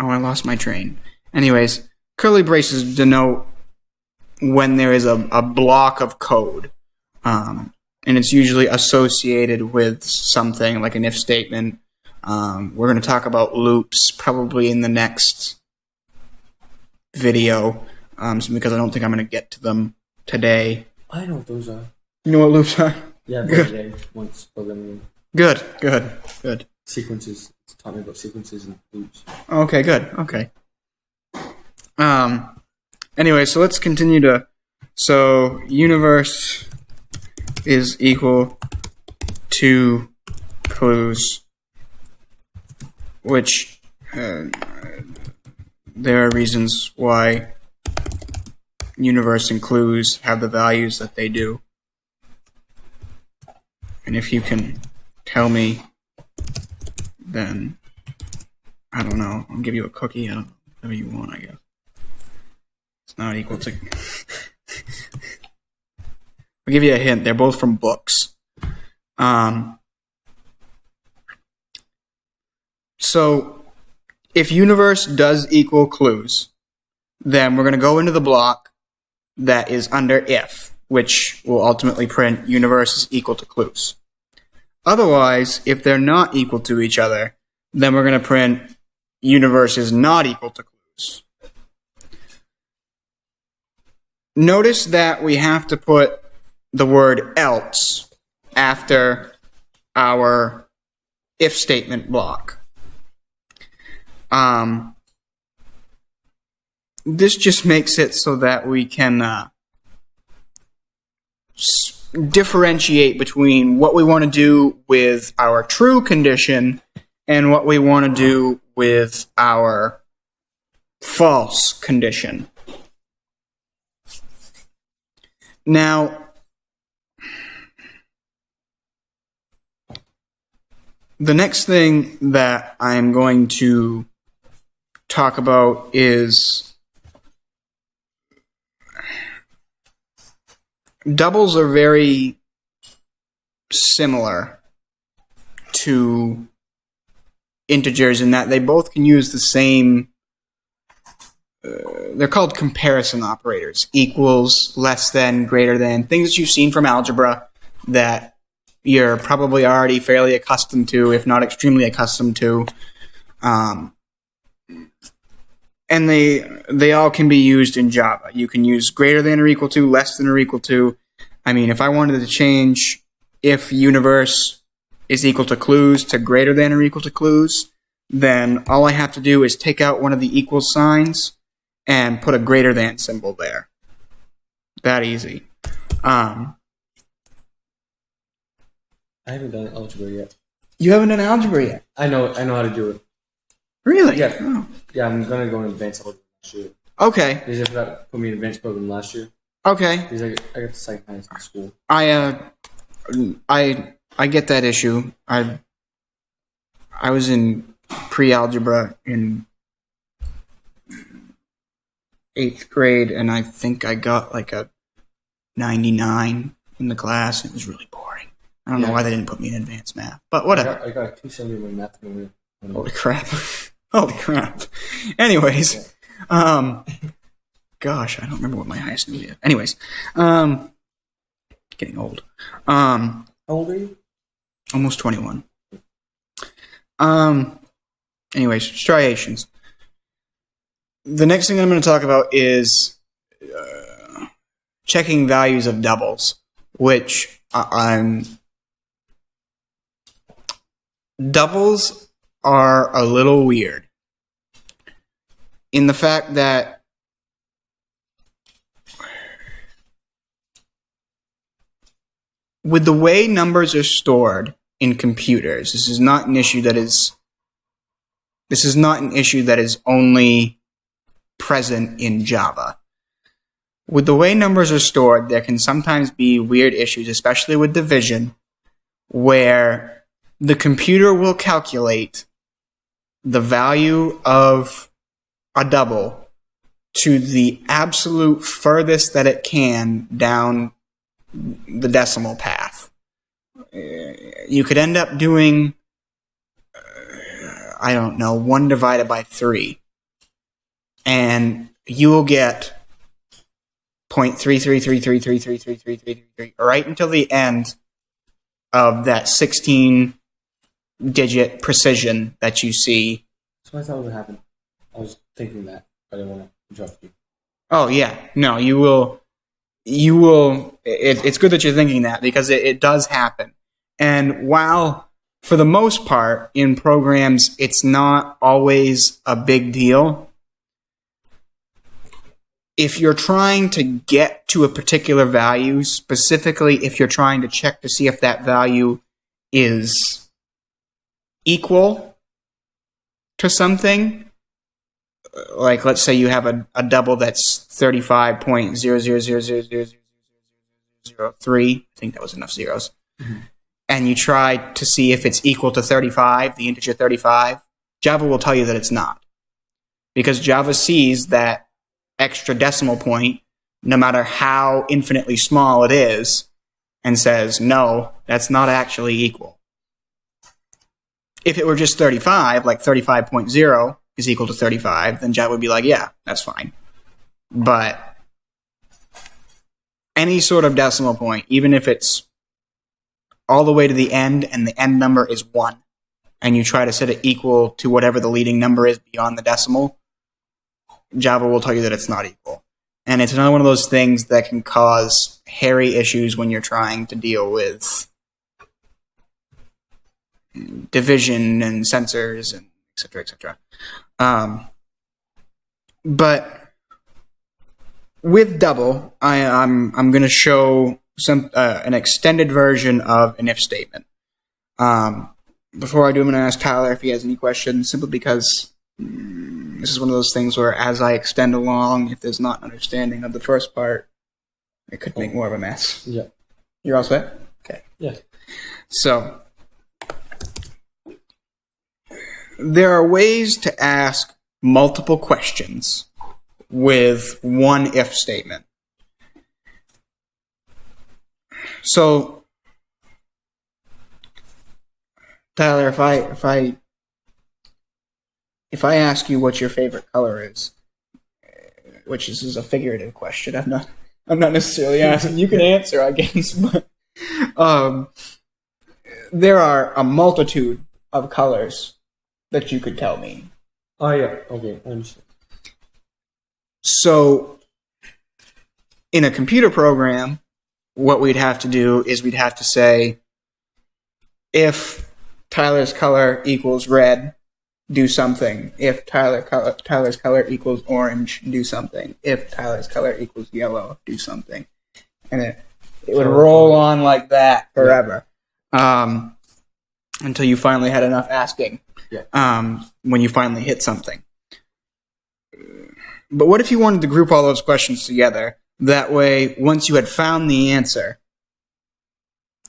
lost my train. Anyways, curly braces denote when there is a block of code, and it's usually associated with something like an if statement. We're going to talk about loops probably in the next video, because I don't think I'm going to get to them today. I know what those are. You know what loops are? Yeah, good. Once programming. Good. Sequences. It's taught me about sequences and loops. Okay, good. Okay. Anyway, so let's continue to... So, universe is equal to clues, which there are reasons why universe and clues have the values that they do. And if you can tell me, then I don't know. I'll give you a cookie. I don't know. Whatever you want, I guess. It's not equal to... I'll give you a hint. They're both from books. So, if universe does equal clues, then we're going to go into the block that is under if, which will ultimately print universe is equal to clues. Otherwise, if they're not equal to each other, then we're going to print universe is not equal to clues. Notice that we have to put the word else after our if statement block. This just makes it so that we can differentiate between what we want to do with our true condition and what we want to do with our false condition. Now, the next thing that I'm going to talk about is doubles are very similar to integers in that they both can use the same, they're called comparison operators. Equals, less than, greater than, things that you've seen from algebra that you're probably already fairly accustomed to, if not extremely accustomed to. And they all can be used in Java. You can use greater than or equal to, less than or equal to. I mean, if I wanted to change if universe is equal to clues to greater than or equal to clues, then all I have to do is take out one of the equal signs and put a greater than symbol there. That easy. I haven't done algebra yet. You haven't done algebra yet? I know how to do it. Really? Yeah. Oh. Yeah, I'm gonna go in advanced algebra next year. Okay. Because I forgot to put me in advanced program last year. Okay. Because I got the second highest in school. I get that issue. I was in pre-algebra in 8th grade, and I think I got like a 99 in the class. It was really boring. I don't know why they didn't put me in advanced math, but whatever. I got a 270 in my math. Holy crap. Holy crap. Anyways, gosh, I don't remember what my highest was yet. Anyways, getting old. How old are you? Almost 21. Anyways, striations. The next thing I'm going to talk about is checking values of doubles, which doubles are a little weird in the fact that with the way numbers are stored in computers, this is not an issue that is only present in Java. With the way numbers are stored, there can sometimes be weird issues, especially with division, where the computer will calculate the value of a double to the absolute furthest that it can down the decimal path. You could end up doing, 1 divided by 3. And you will get 0.333333333 right until the end of that 16-digit precision that you see. So I thought it would happen. I was thinking that. I didn't want to interrupt you. Oh, yeah. No, you will. It's good that you're thinking that because it does happen. And while, for the most part, in programs, it's not always a big deal, if you're trying to get to a particular value, specifically if you're trying to check to see if that value is equal to something, like let's say you have a double that's 35.0000003, I think that was enough zeros, and you try to see if it's equal to 35, the integer 35, Java will tell you that it's not. Because Java sees that extra decimal point, no matter how infinitely small it is, and says, no, that's not actually equal. If it were just 35, like 35.0 is equal to 35, then Java would be like, yeah, that's fine. But any sort of decimal point, even if it's all the way to the end and the end number is 1, and you try to set it equal to whatever the leading number is beyond the decimal, Java will tell you that it's not equal. And it's another one of those things that can cause hairy issues when you're trying to deal with division and sensors and et cetera, et cetera. But with double, I'm going to show an extended version of an if statement. Before I do, I'm going to ask Tyler if he has any questions, simply because this is one of those things where as I extend along, if there's not an understanding of the first part, it could make more of a mess. Yeah. You're all set? Okay. Yeah. So, there are ways to ask multiple questions with one if statement. So, Tyler, if I ask you what your favorite color is, which is a figurative question, I'm not necessarily asking. You can answer, I guess, but there are a multitude of colors that you could tell me. Oh yeah, okay, I understand. So, in a computer program, what we'd have to do is we'd have to say, if Tyler's color equals red, do something. If Tyler's color equals orange, do something. If Tyler's color equals yellow, do something. And it would roll on like that forever. Until you finally had enough asking. Yeah. When you finally hit something. But what if you wanted to group all those questions together? That way, once you had found the answer,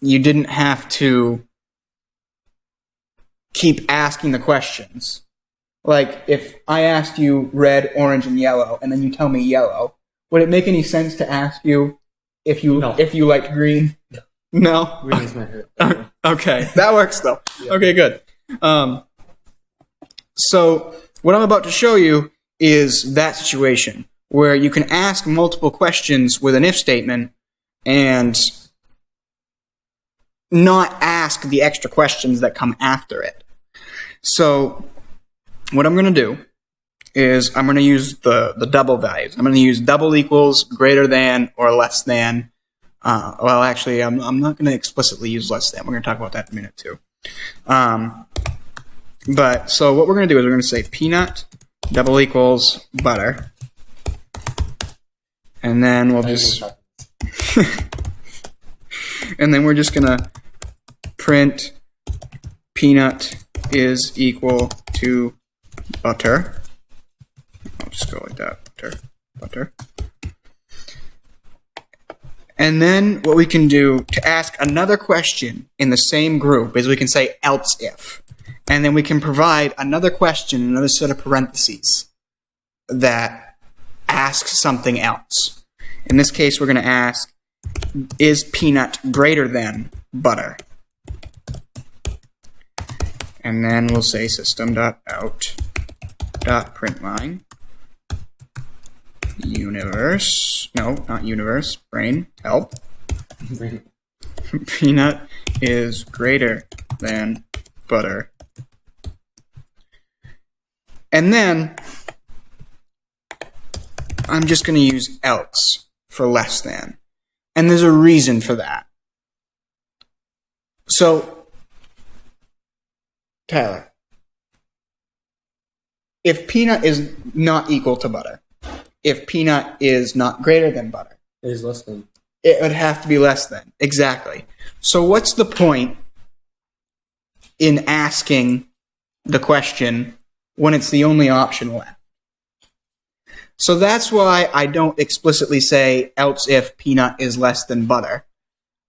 you didn't have to keep asking the questions. Like, if I asked you red, orange, and yellow, and then you tell me yellow, would it make any sense to ask you if you liked green? No? Green is my favorite. Okay, that works though. Yeah. Okay, good. So what I'm about to show you is that situation where you can ask multiple questions with an if statement and not ask the extra questions that come after it. So what I'm going to do is I'm going to use the double values. I'm going to use double equals, greater than, or less than. Well, actually, I'm not going to explicitly use less than. We're going to talk about that in a minute, too. But, so what we're going to do is we're going to say peanut double equals butter. And then we'll just... and then we're just going to print peanut is equal to butter. I'll just go like that. Butter. And then what we can do to ask another question in the same group is we can say else if. And then we can provide another question, another set of parentheses that asks something else. In this case, we're going to ask, is peanut greater than butter? And then we'll say system.out.println universe, no, not universe, brain, help. Peanut is greater than butter. And then I'm just going to use else for less than. And there's a reason for that. So, Tyler, if peanut is not equal to butter, if peanut is not greater than butter, It is less than. it would have to be less than. Exactly. So what's the point in asking the question when it's the only option left? So that's why I don't explicitly say else if peanut is less than butter.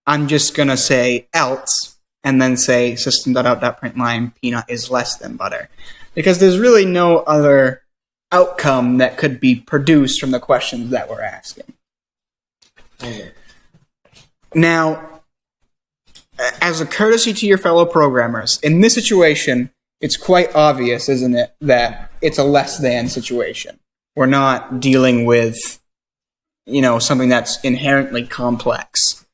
I'm just going to say else and then say system.out.println peanut is less than butter. Because there's really no other outcome that could be produced from the questions that we're asking. Okay. Now, as a courtesy to your fellow programmers, in this situation, it's quite obvious, isn't it, that it's a less than situation. We're not dealing with, something that's inherently complex.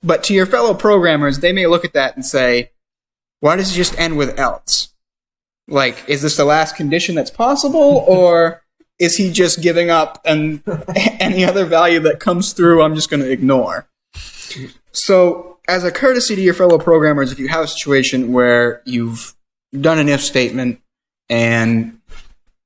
But to your fellow programmers, they may look at that and say, why does it just end with else? Like, is this the last condition that's possible, or is he just giving up and any other value that comes through I'm just going to ignore? So, as a courtesy to your fellow programmers, if you have a situation where you've done an if statement and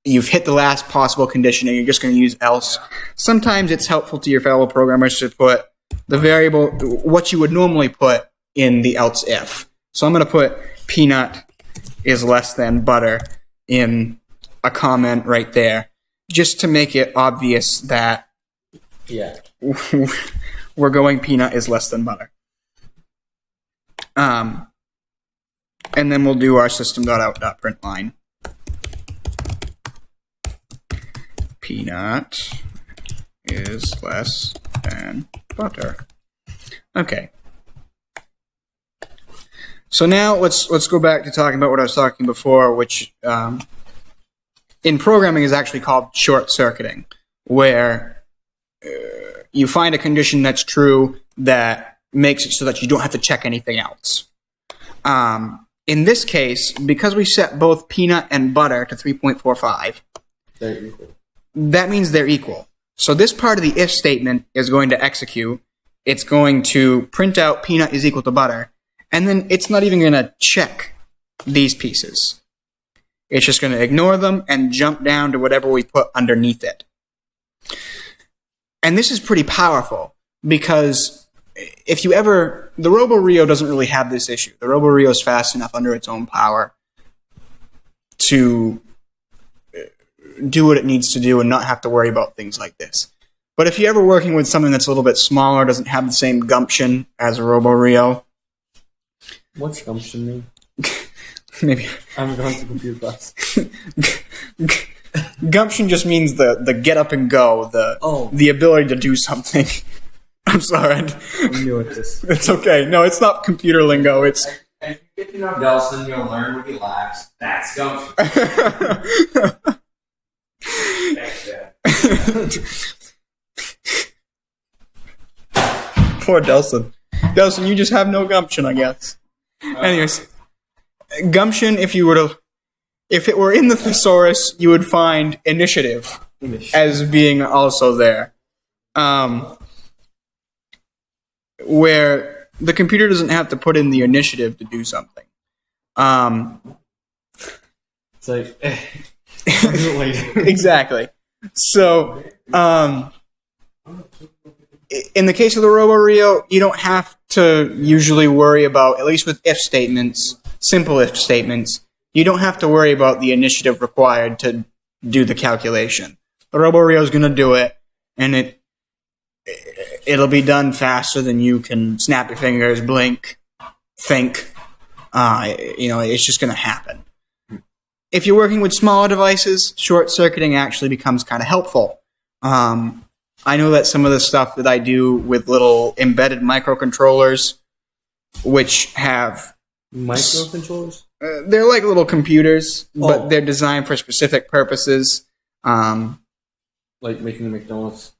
you've hit the last possible condition and you're just going to use else, sometimes it's helpful to your fellow programmers to put the variable, what you would normally put in the else if. So I'm going to put peanut is less than butter in a comment right there, just to make it obvious that we're going peanut is less than butter. And then we'll do our system.out.println. Peanut is less than butter. Okay. So now let's go back to talking about what I was talking before, which in programming is actually called short circuiting, where you find a condition that's true that makes it so that you don't have to check anything else. In this case, because we set both peanut and butter to 3.45, They're equal. that means they're equal. So this part of the if statement is going to execute. It's going to print out peanut is equal to butter, and then it's not even going to check these pieces. It's just going to ignore them and jump down to whatever we put underneath it. And this is pretty powerful because if you ever... The RoboRio doesn't really have this issue. The RoboRio is fast enough under its own power to do what it needs to do and not have to worry about things like this. But if you're ever working with something that's a little bit smaller, doesn't have the same gumption as a RoboRio, What's gumption mean? maybe I haven't gone to computer class. gumption just means the get up and go, the ability to do something. I'm sorry. I'm new at this. It's okay. No, it's not computer lingo. It's And if you get to know Delson, you'll learn when he laughs. That's gumption. Thanks, Dad. poor Delson. Delson, you just have no gumption, I guess. Anyways, gumption. If it were in the thesaurus, you would find initiative as being also there, where the computer doesn't have to put in the initiative to do something. It's like, I'll do it later. Exactly. So, in the case of the RoboRio, you don't have to usually worry about, at least with if statements, simple if statements, you don't have to worry about the initiative required to do the calculation. The RoboRio is going to do it, and it'll be done faster than you can snap your fingers, blink, think. It's just going to happen. If you're working with smaller devices, short-circuiting actually becomes kind of helpful. I know that some of the stuff that I do with little embedded microcontrollers, which have... Microcontrollers? They're like little computers, but they're designed for specific purposes. Like making a McDonald's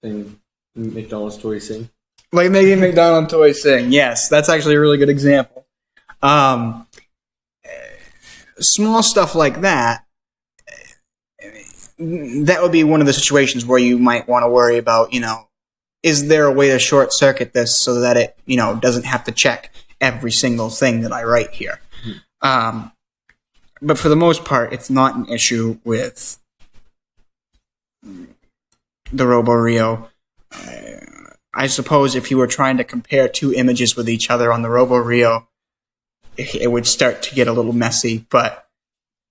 thing, McDonald's toy thing? Like making McDonald's toys sing. Yes, that's actually a really good example. Small stuff like that, that would be one of the situations where you might want to worry about, is there a way to short circuit this so that it, doesn't have to check every single thing that I write here. But for the most part, it's not an issue with the RoboRio. I suppose if you were trying to compare two images with each other on the RoboRio, it would start to get a little messy, but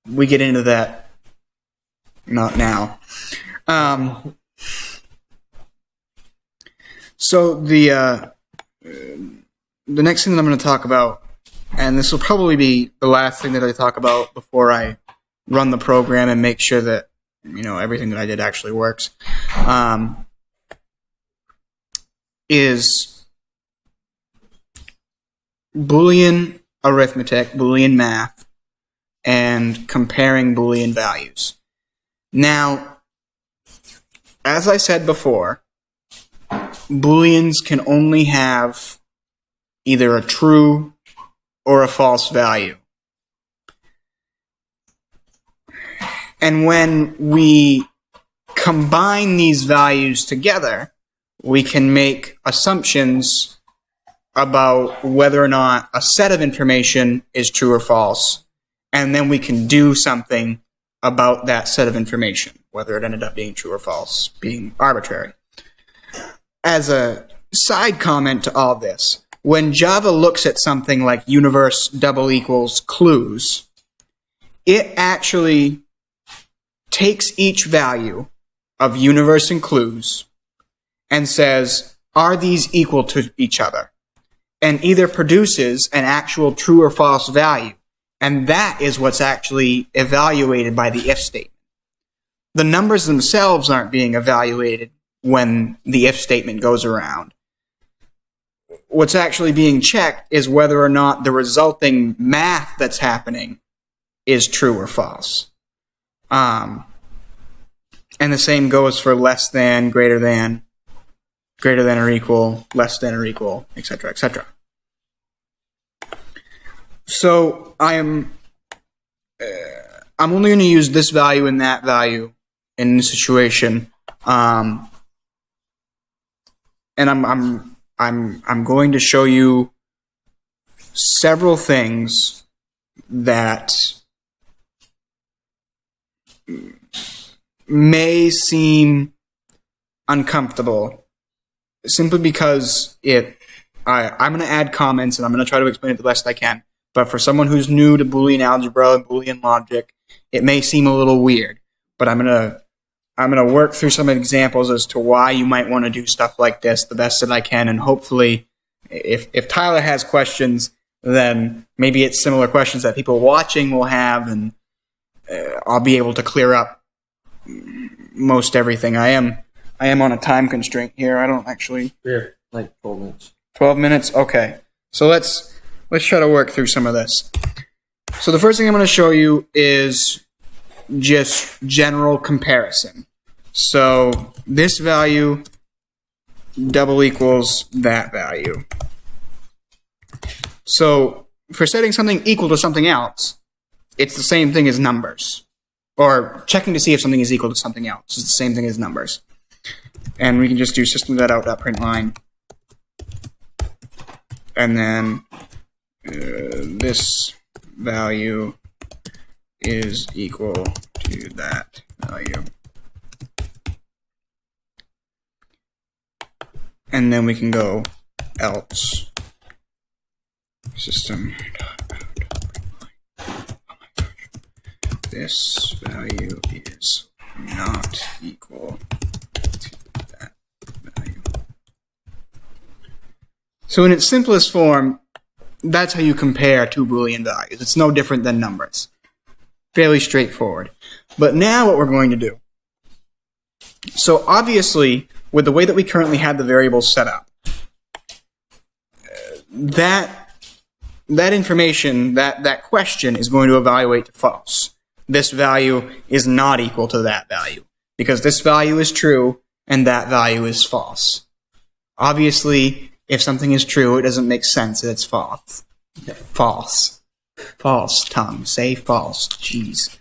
we get into that not now. So the next thing that I'm going to talk about, and this will probably be the last thing that I talk about before I run the program and make sure that everything that I did actually works, is Boolean arithmetic, Boolean math, and comparing Boolean values. Now, as I said before, Booleans can only have either a true or a false value. And when we combine these values together, we can make assumptions about whether or not a set of information is true or false, and then we can do something about that set of information, whether it ended up being true or false, being arbitrary. As a side comment to all this, when Java looks at something like universe double equals clues, it actually takes each value of universe and clues and says, are these equal to each other? And either produces an actual true or false value. And that is what's actually evaluated by the if statement. The numbers themselves aren't being evaluated when the if statement goes around. What's actually being checked is whether or not the resulting math that's happening is true or false. And the same goes for less than, greater than or equal, less than or equal, etc., etc. So I'm only going to use this value and that value in this situation, and I'm going to show you several things that may seem uncomfortable, simply because I'm going to add comments and I'm going to try to explain it the best I can. But for someone who's new to Boolean algebra and Boolean logic, it may seem a little weird. but I'm gonna work through some examples as to why you might want to do stuff like this the best that I can, and hopefully, if Tyler has questions, then maybe it's similar questions that people watching will have, and I'll be able to clear up most everything. I am on a time constraint here. I don't actually. Here, like 12 minutes. 12 minutes? Okay. So let's try to work through some of this. So the first thing I'm going to show you is just general comparison. So this value double equals that value. So for setting something equal to something else, it's the same thing as numbers. Or checking to see if something is equal to something else is the same thing as numbers. And we can just do system.out.println. And then this value is equal to that value. And then we can go else system. This value is not equal to that value. So in its simplest form, that's how you compare two Boolean values. It's no different than numbers. Fairly straightforward. But now what we're going to do. So obviously, with the way that we currently have the variables set up, that information, that question is going to evaluate to false. This value is not equal to that value, because this value is true and that value is false. Obviously, if something is true, it doesn't make sense that it's false. False. False, tongue. Say false. Jeez.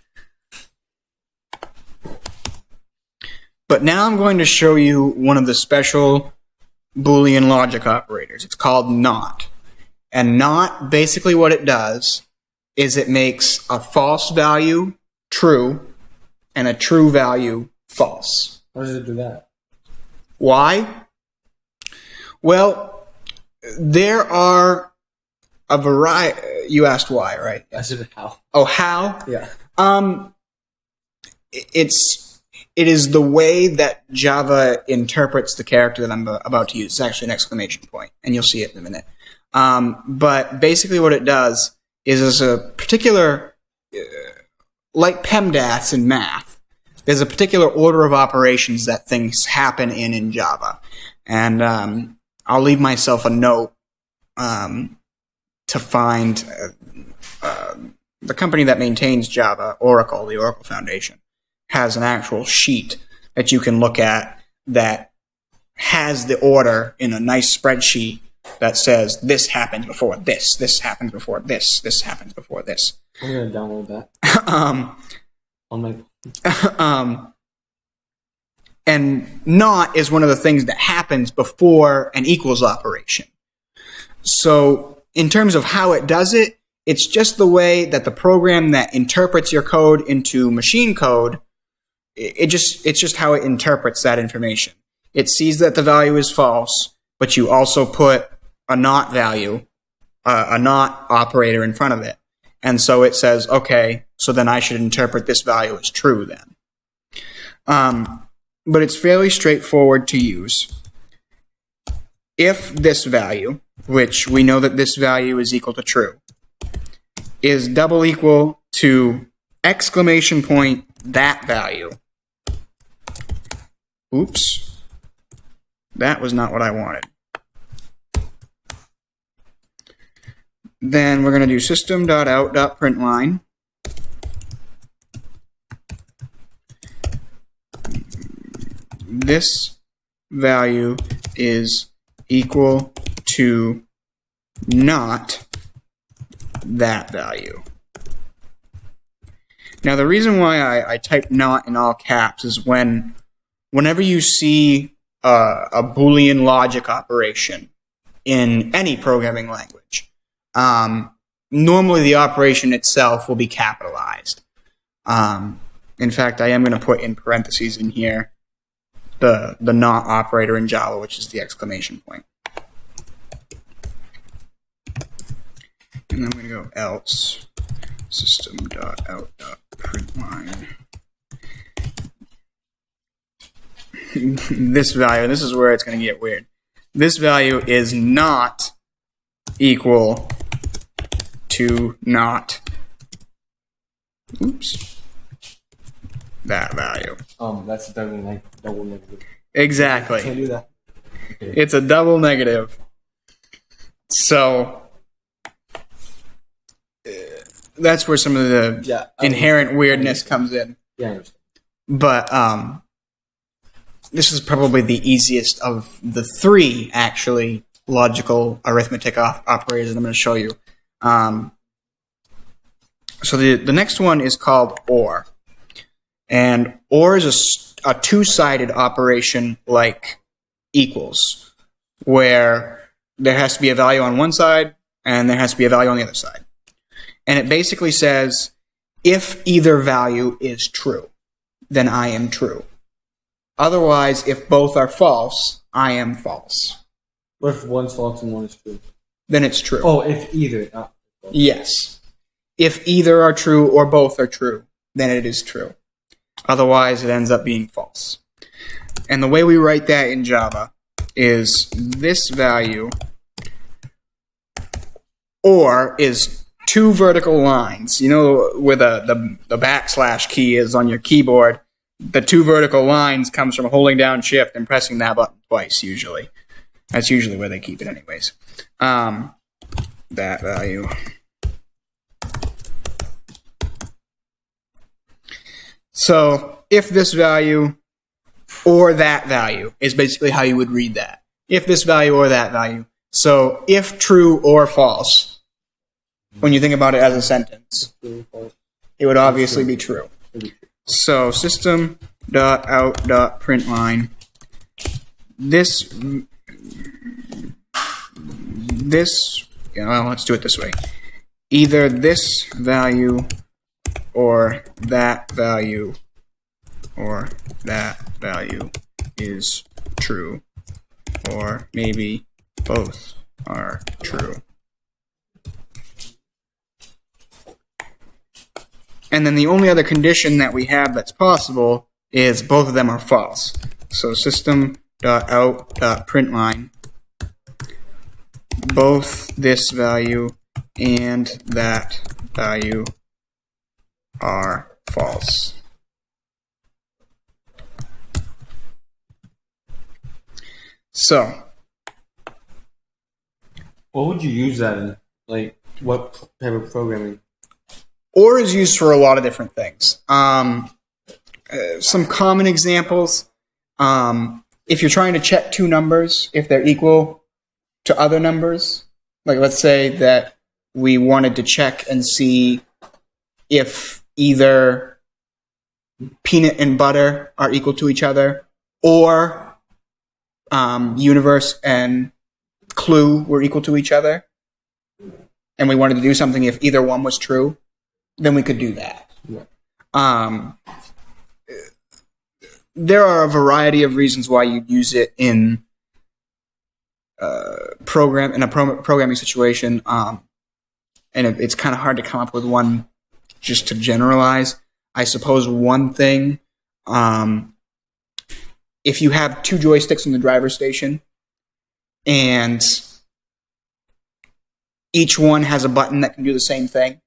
But now I'm going to show you one of the special Boolean logic operators. It's called NOT. And NOT, basically what it does is it makes a false value true and a true value false. Why does it do that? Why? Well, there are a variety. You asked why, right? I said how. Oh, how? Yeah. It is the way that Java interprets the character that I'm about to use. It's actually an exclamation point, and you'll see it in a minute. But basically what it does is there's a particular, like PEMDAS in math, there's a particular order of operations that things happen in Java. And I'll leave myself a note to find the company that maintains Java, Oracle, the Oracle Foundation, has an actual sheet that you can look at that has the order in a nice spreadsheet that says this happens before this, this happens before this, this happens before this. I'm going to download that. On my... And not is one of the things that happens before an equals operation. So in terms of how it does it, it's just the way that the program that interprets your code into machine code, it's just how it interprets that information. It sees that the value is false, but you also put a not value, a not operator in front of it. And so it says, okay, so then I should interpret this value as true then. But it's fairly straightforward to use. If this value, which we know that this value is equal to true, is double equal to exclamation point that value. Oops. That was not what I wanted. Then we're going to do system.out.println. This value is equal to not that value. Now the reason why I type not in all caps is whenever you see a Boolean logic operation in any programming language, normally the operation itself will be capitalized. In fact, I am going to put in parentheses in here the not operator in Java, which is the exclamation point. And then I'm going to go else system.out.println. this value, this is where it's going to get weird. This value is not equal to not, oops, that value. That's a double negative. Exactly. Can't do that. Okay. It's a double negative. So that's where some of the inherent weirdness comes in. Yeah, I understand. But this is probably the easiest of the three, actually, logical arithmetic operators that I'm going to show you. So the next one is called OR. And OR is a two-sided operation like equals, where there has to be a value on one side and there has to be a value on the other side. And it basically says, if either value is true, then I am true. Otherwise, if both are false, I am false. What if one's false and one is true? Then it's true. Oh, if either. Yes. If either are true or both are true, then it is true. Otherwise, it ends up being false. And the way we write that in Java is this value, or is two vertical lines. You know where the backslash key is on your keyboard? The two vertical lines comes from holding down shift and pressing that button twice, usually. That's usually where they keep it anyways. That value. So if this value or that value is basically how you would read that. If this value or that value. So if true or false, when you think about it as a sentence, it would obviously be true. So system.out.println, this, let's do it this way. Either this value or that value is true, or maybe both are true. And then the only other condition that we have that's possible is both of them are false. So system.out.println, both this value and that value are false. So, what would you use that in? Like, what type of programming? OR is used for a lot of different things. Some common examples, if you're trying to check two numbers, if they're equal to other numbers, like let's say that we wanted to check and see if either peanut and butter are equal to each other, or universe and clue were equal to each other, and we wanted to do something if either one was true, then we could do that. Yeah. There are a variety of reasons why you'd use it in a programming situation, and it's kind of hard to come up with one just to generalize. I suppose one thing, if you have two joysticks in the driver's station, and each one has a button that can do the same thing,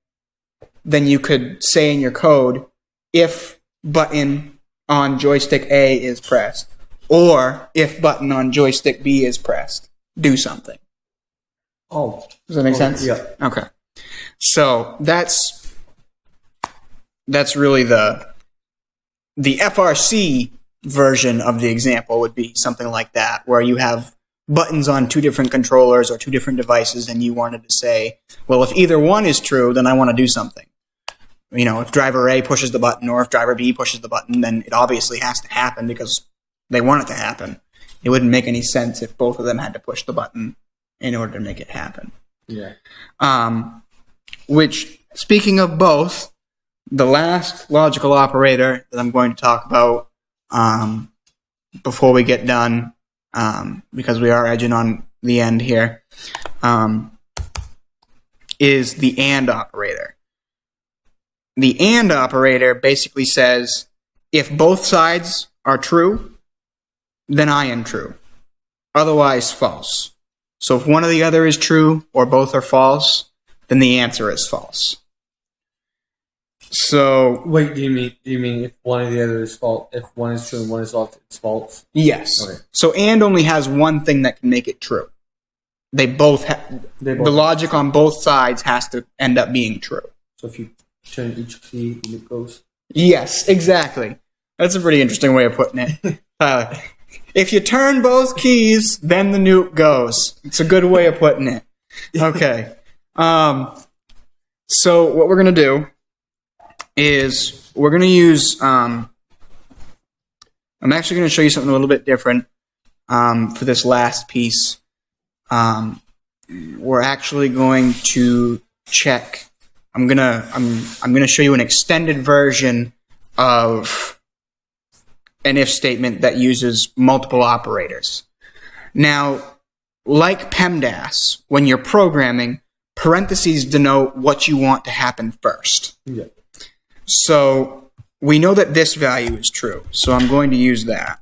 then you could say in your code, if button on joystick A is pressed, or if button on joystick B is pressed, do something. Oh. Does that make sense? Yeah. Okay. So that's really the FRC version of the example would be something like that, where you have buttons on two different controllers or two different devices, and you wanted to say, well, if either one is true, then I want to do something. You know, if driver A pushes the button or if driver B pushes the button, then it obviously has to happen because they want it to happen. It wouldn't make any sense if both of them had to push the button in order to make it happen. Yeah. Which, speaking of both, the last logical operator that I'm going to talk about before we get done, because we are edging on the end here, is the AND operator. The AND operator basically says if both sides are true, then I am true. Otherwise, false. So if one or the other is true or both are false, then the answer is false. So Wait, do you mean if one or the other is false? If one is true and one is false, it's false. yes. Okay. So and only has one thing that can make it true. They both They both the logic on both sides has to end up being true. So if you turn each key, it goes. Yes, exactly. That's a pretty interesting way of putting it. If you turn both keys, then the nuke goes. It's a good way of putting it. Okay. So what we're going to do is we're going to use... I'm actually going to show you something a little bit different for this last piece. We're actually going to check... I'm gonna show you an extended version of an if statement that uses multiple operators. Now, like PEMDAS, when you're programming, parentheses denote what you want to happen first. Yeah. So we know that this value is true, so I'm going to use that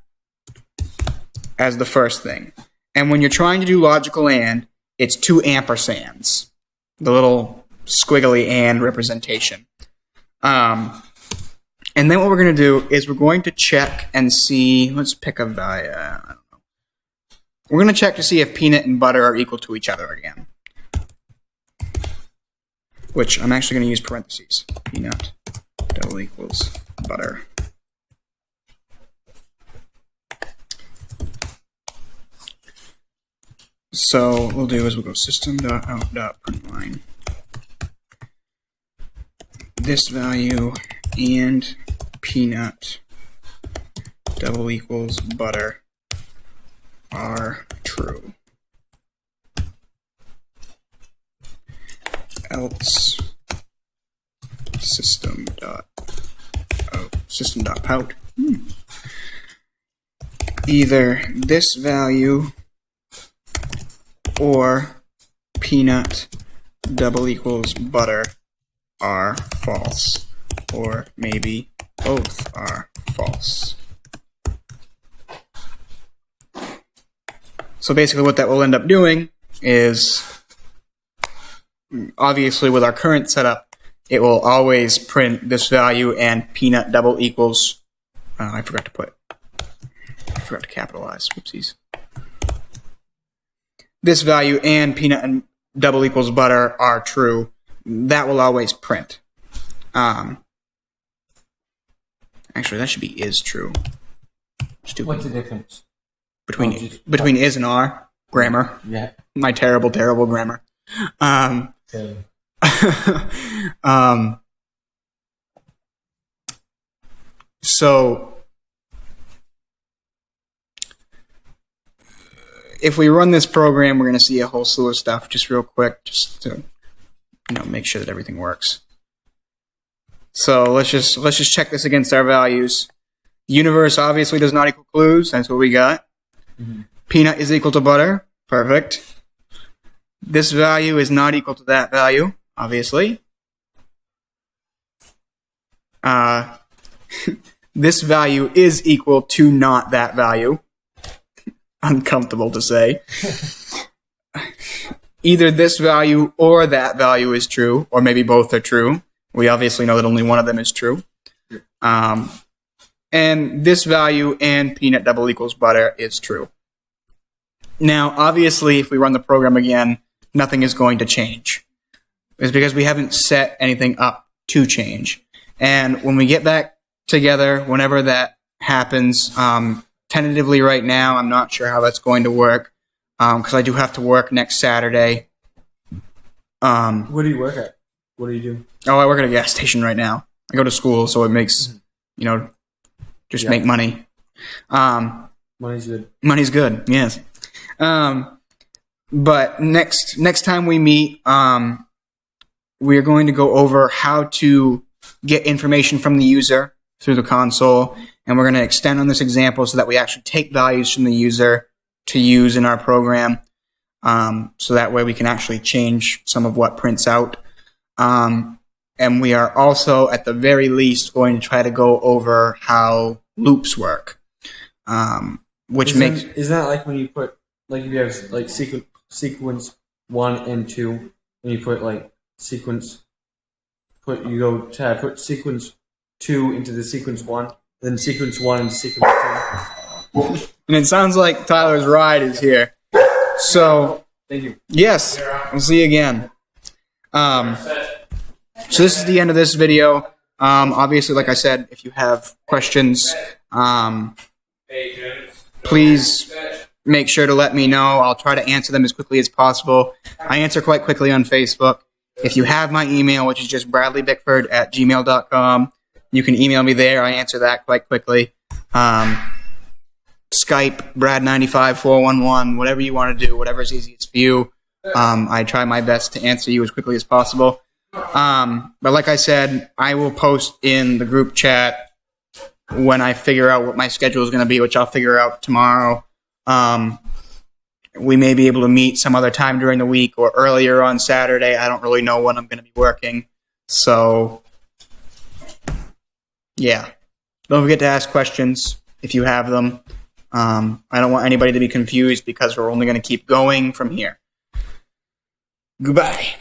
as the first thing. And when you're trying to do logical AND, it's 2 ampersands, the little squiggly AND representation. And then what we're going to do is we're going to check and see, let's pick a value, I don't know. We're going to check to see if peanut and butter are equal to each other again. Which I'm actually going to use parentheses. Peanut double equals butter. So what we'll do is we'll go system.out.println. This value and peanut double equals butter are true. Else system.out. Either this value or peanut double equals butter are false, or maybe both are false. So basically what that will end up doing is, obviously with our current setup, it will always print this value and peanut double equals, I forgot to capitalize, whoopsies. This value and peanut and double equals butter are true. That will always print. Actually, that should be is true. Stupid. What's the difference? Between is and are? Grammar. Yeah. My terrible grammar. So if we run this program, we're going to see a whole slew of stuff just real quick, just to make sure that everything works. So let's just check this against our values. Universe obviously does not equal clues. That's what we got. Mm-hmm. Peanut is equal to butter. Perfect. This value is not equal to that value, obviously. This value is equal to not that value. Uncomfortable to say. Either this value or that value is true, or maybe both are true. We obviously know that only one of them is true. And this value and peanut double equals butter is true. Now, obviously, if we run the program again, nothing is going to change. It's because we haven't set anything up to change. And when we get back together, whenever that happens, tentatively right now, I'm not sure how that's going to work, because I do have to work next Saturday. What do you work at? What do you do? Oh, I work at a gas station right now. I go to school, so it makes, make money. Money's good. Money's good, yes. But next time we meet, we are going to go over how to get information from the user through the console, and we're going to extend on this example so that we actually take values from the user to use in our program, so that way we can actually change some of what prints out. And we are also, at the very least, going to try to go over how loops work. which isn't, makes isn't that like when you put like if you have like sequence 1 and 2, and you put like sequence put sequence 2 into the sequence 1, then sequence 1 into sequence 2. and it sounds like Tyler's ride is here. So Thank you. yes, we'll see you again. So this is the end of this video. Obviously, like I said, if you have questions, please make sure to let me know. I'll try to answer them as quickly as possible. I answer quite quickly on Facebook. If you have my email, which is just bradleybickford@gmail.com, you can email me there. I answer that quite quickly. Skype, Brad95411, whatever you want to do, whatever's easiest for you. I try my best to answer you as quickly as possible. But like I said, I will post in the group chat when I figure out what my schedule is going to be, which I'll figure out tomorrow. We may be able to meet some other time during the week or earlier on Saturday. I don't really know when I'm going to be working. So, yeah. Don't forget to ask questions if you have them. I don't want anybody to be confused because we're only going to keep going from here. Goodbye.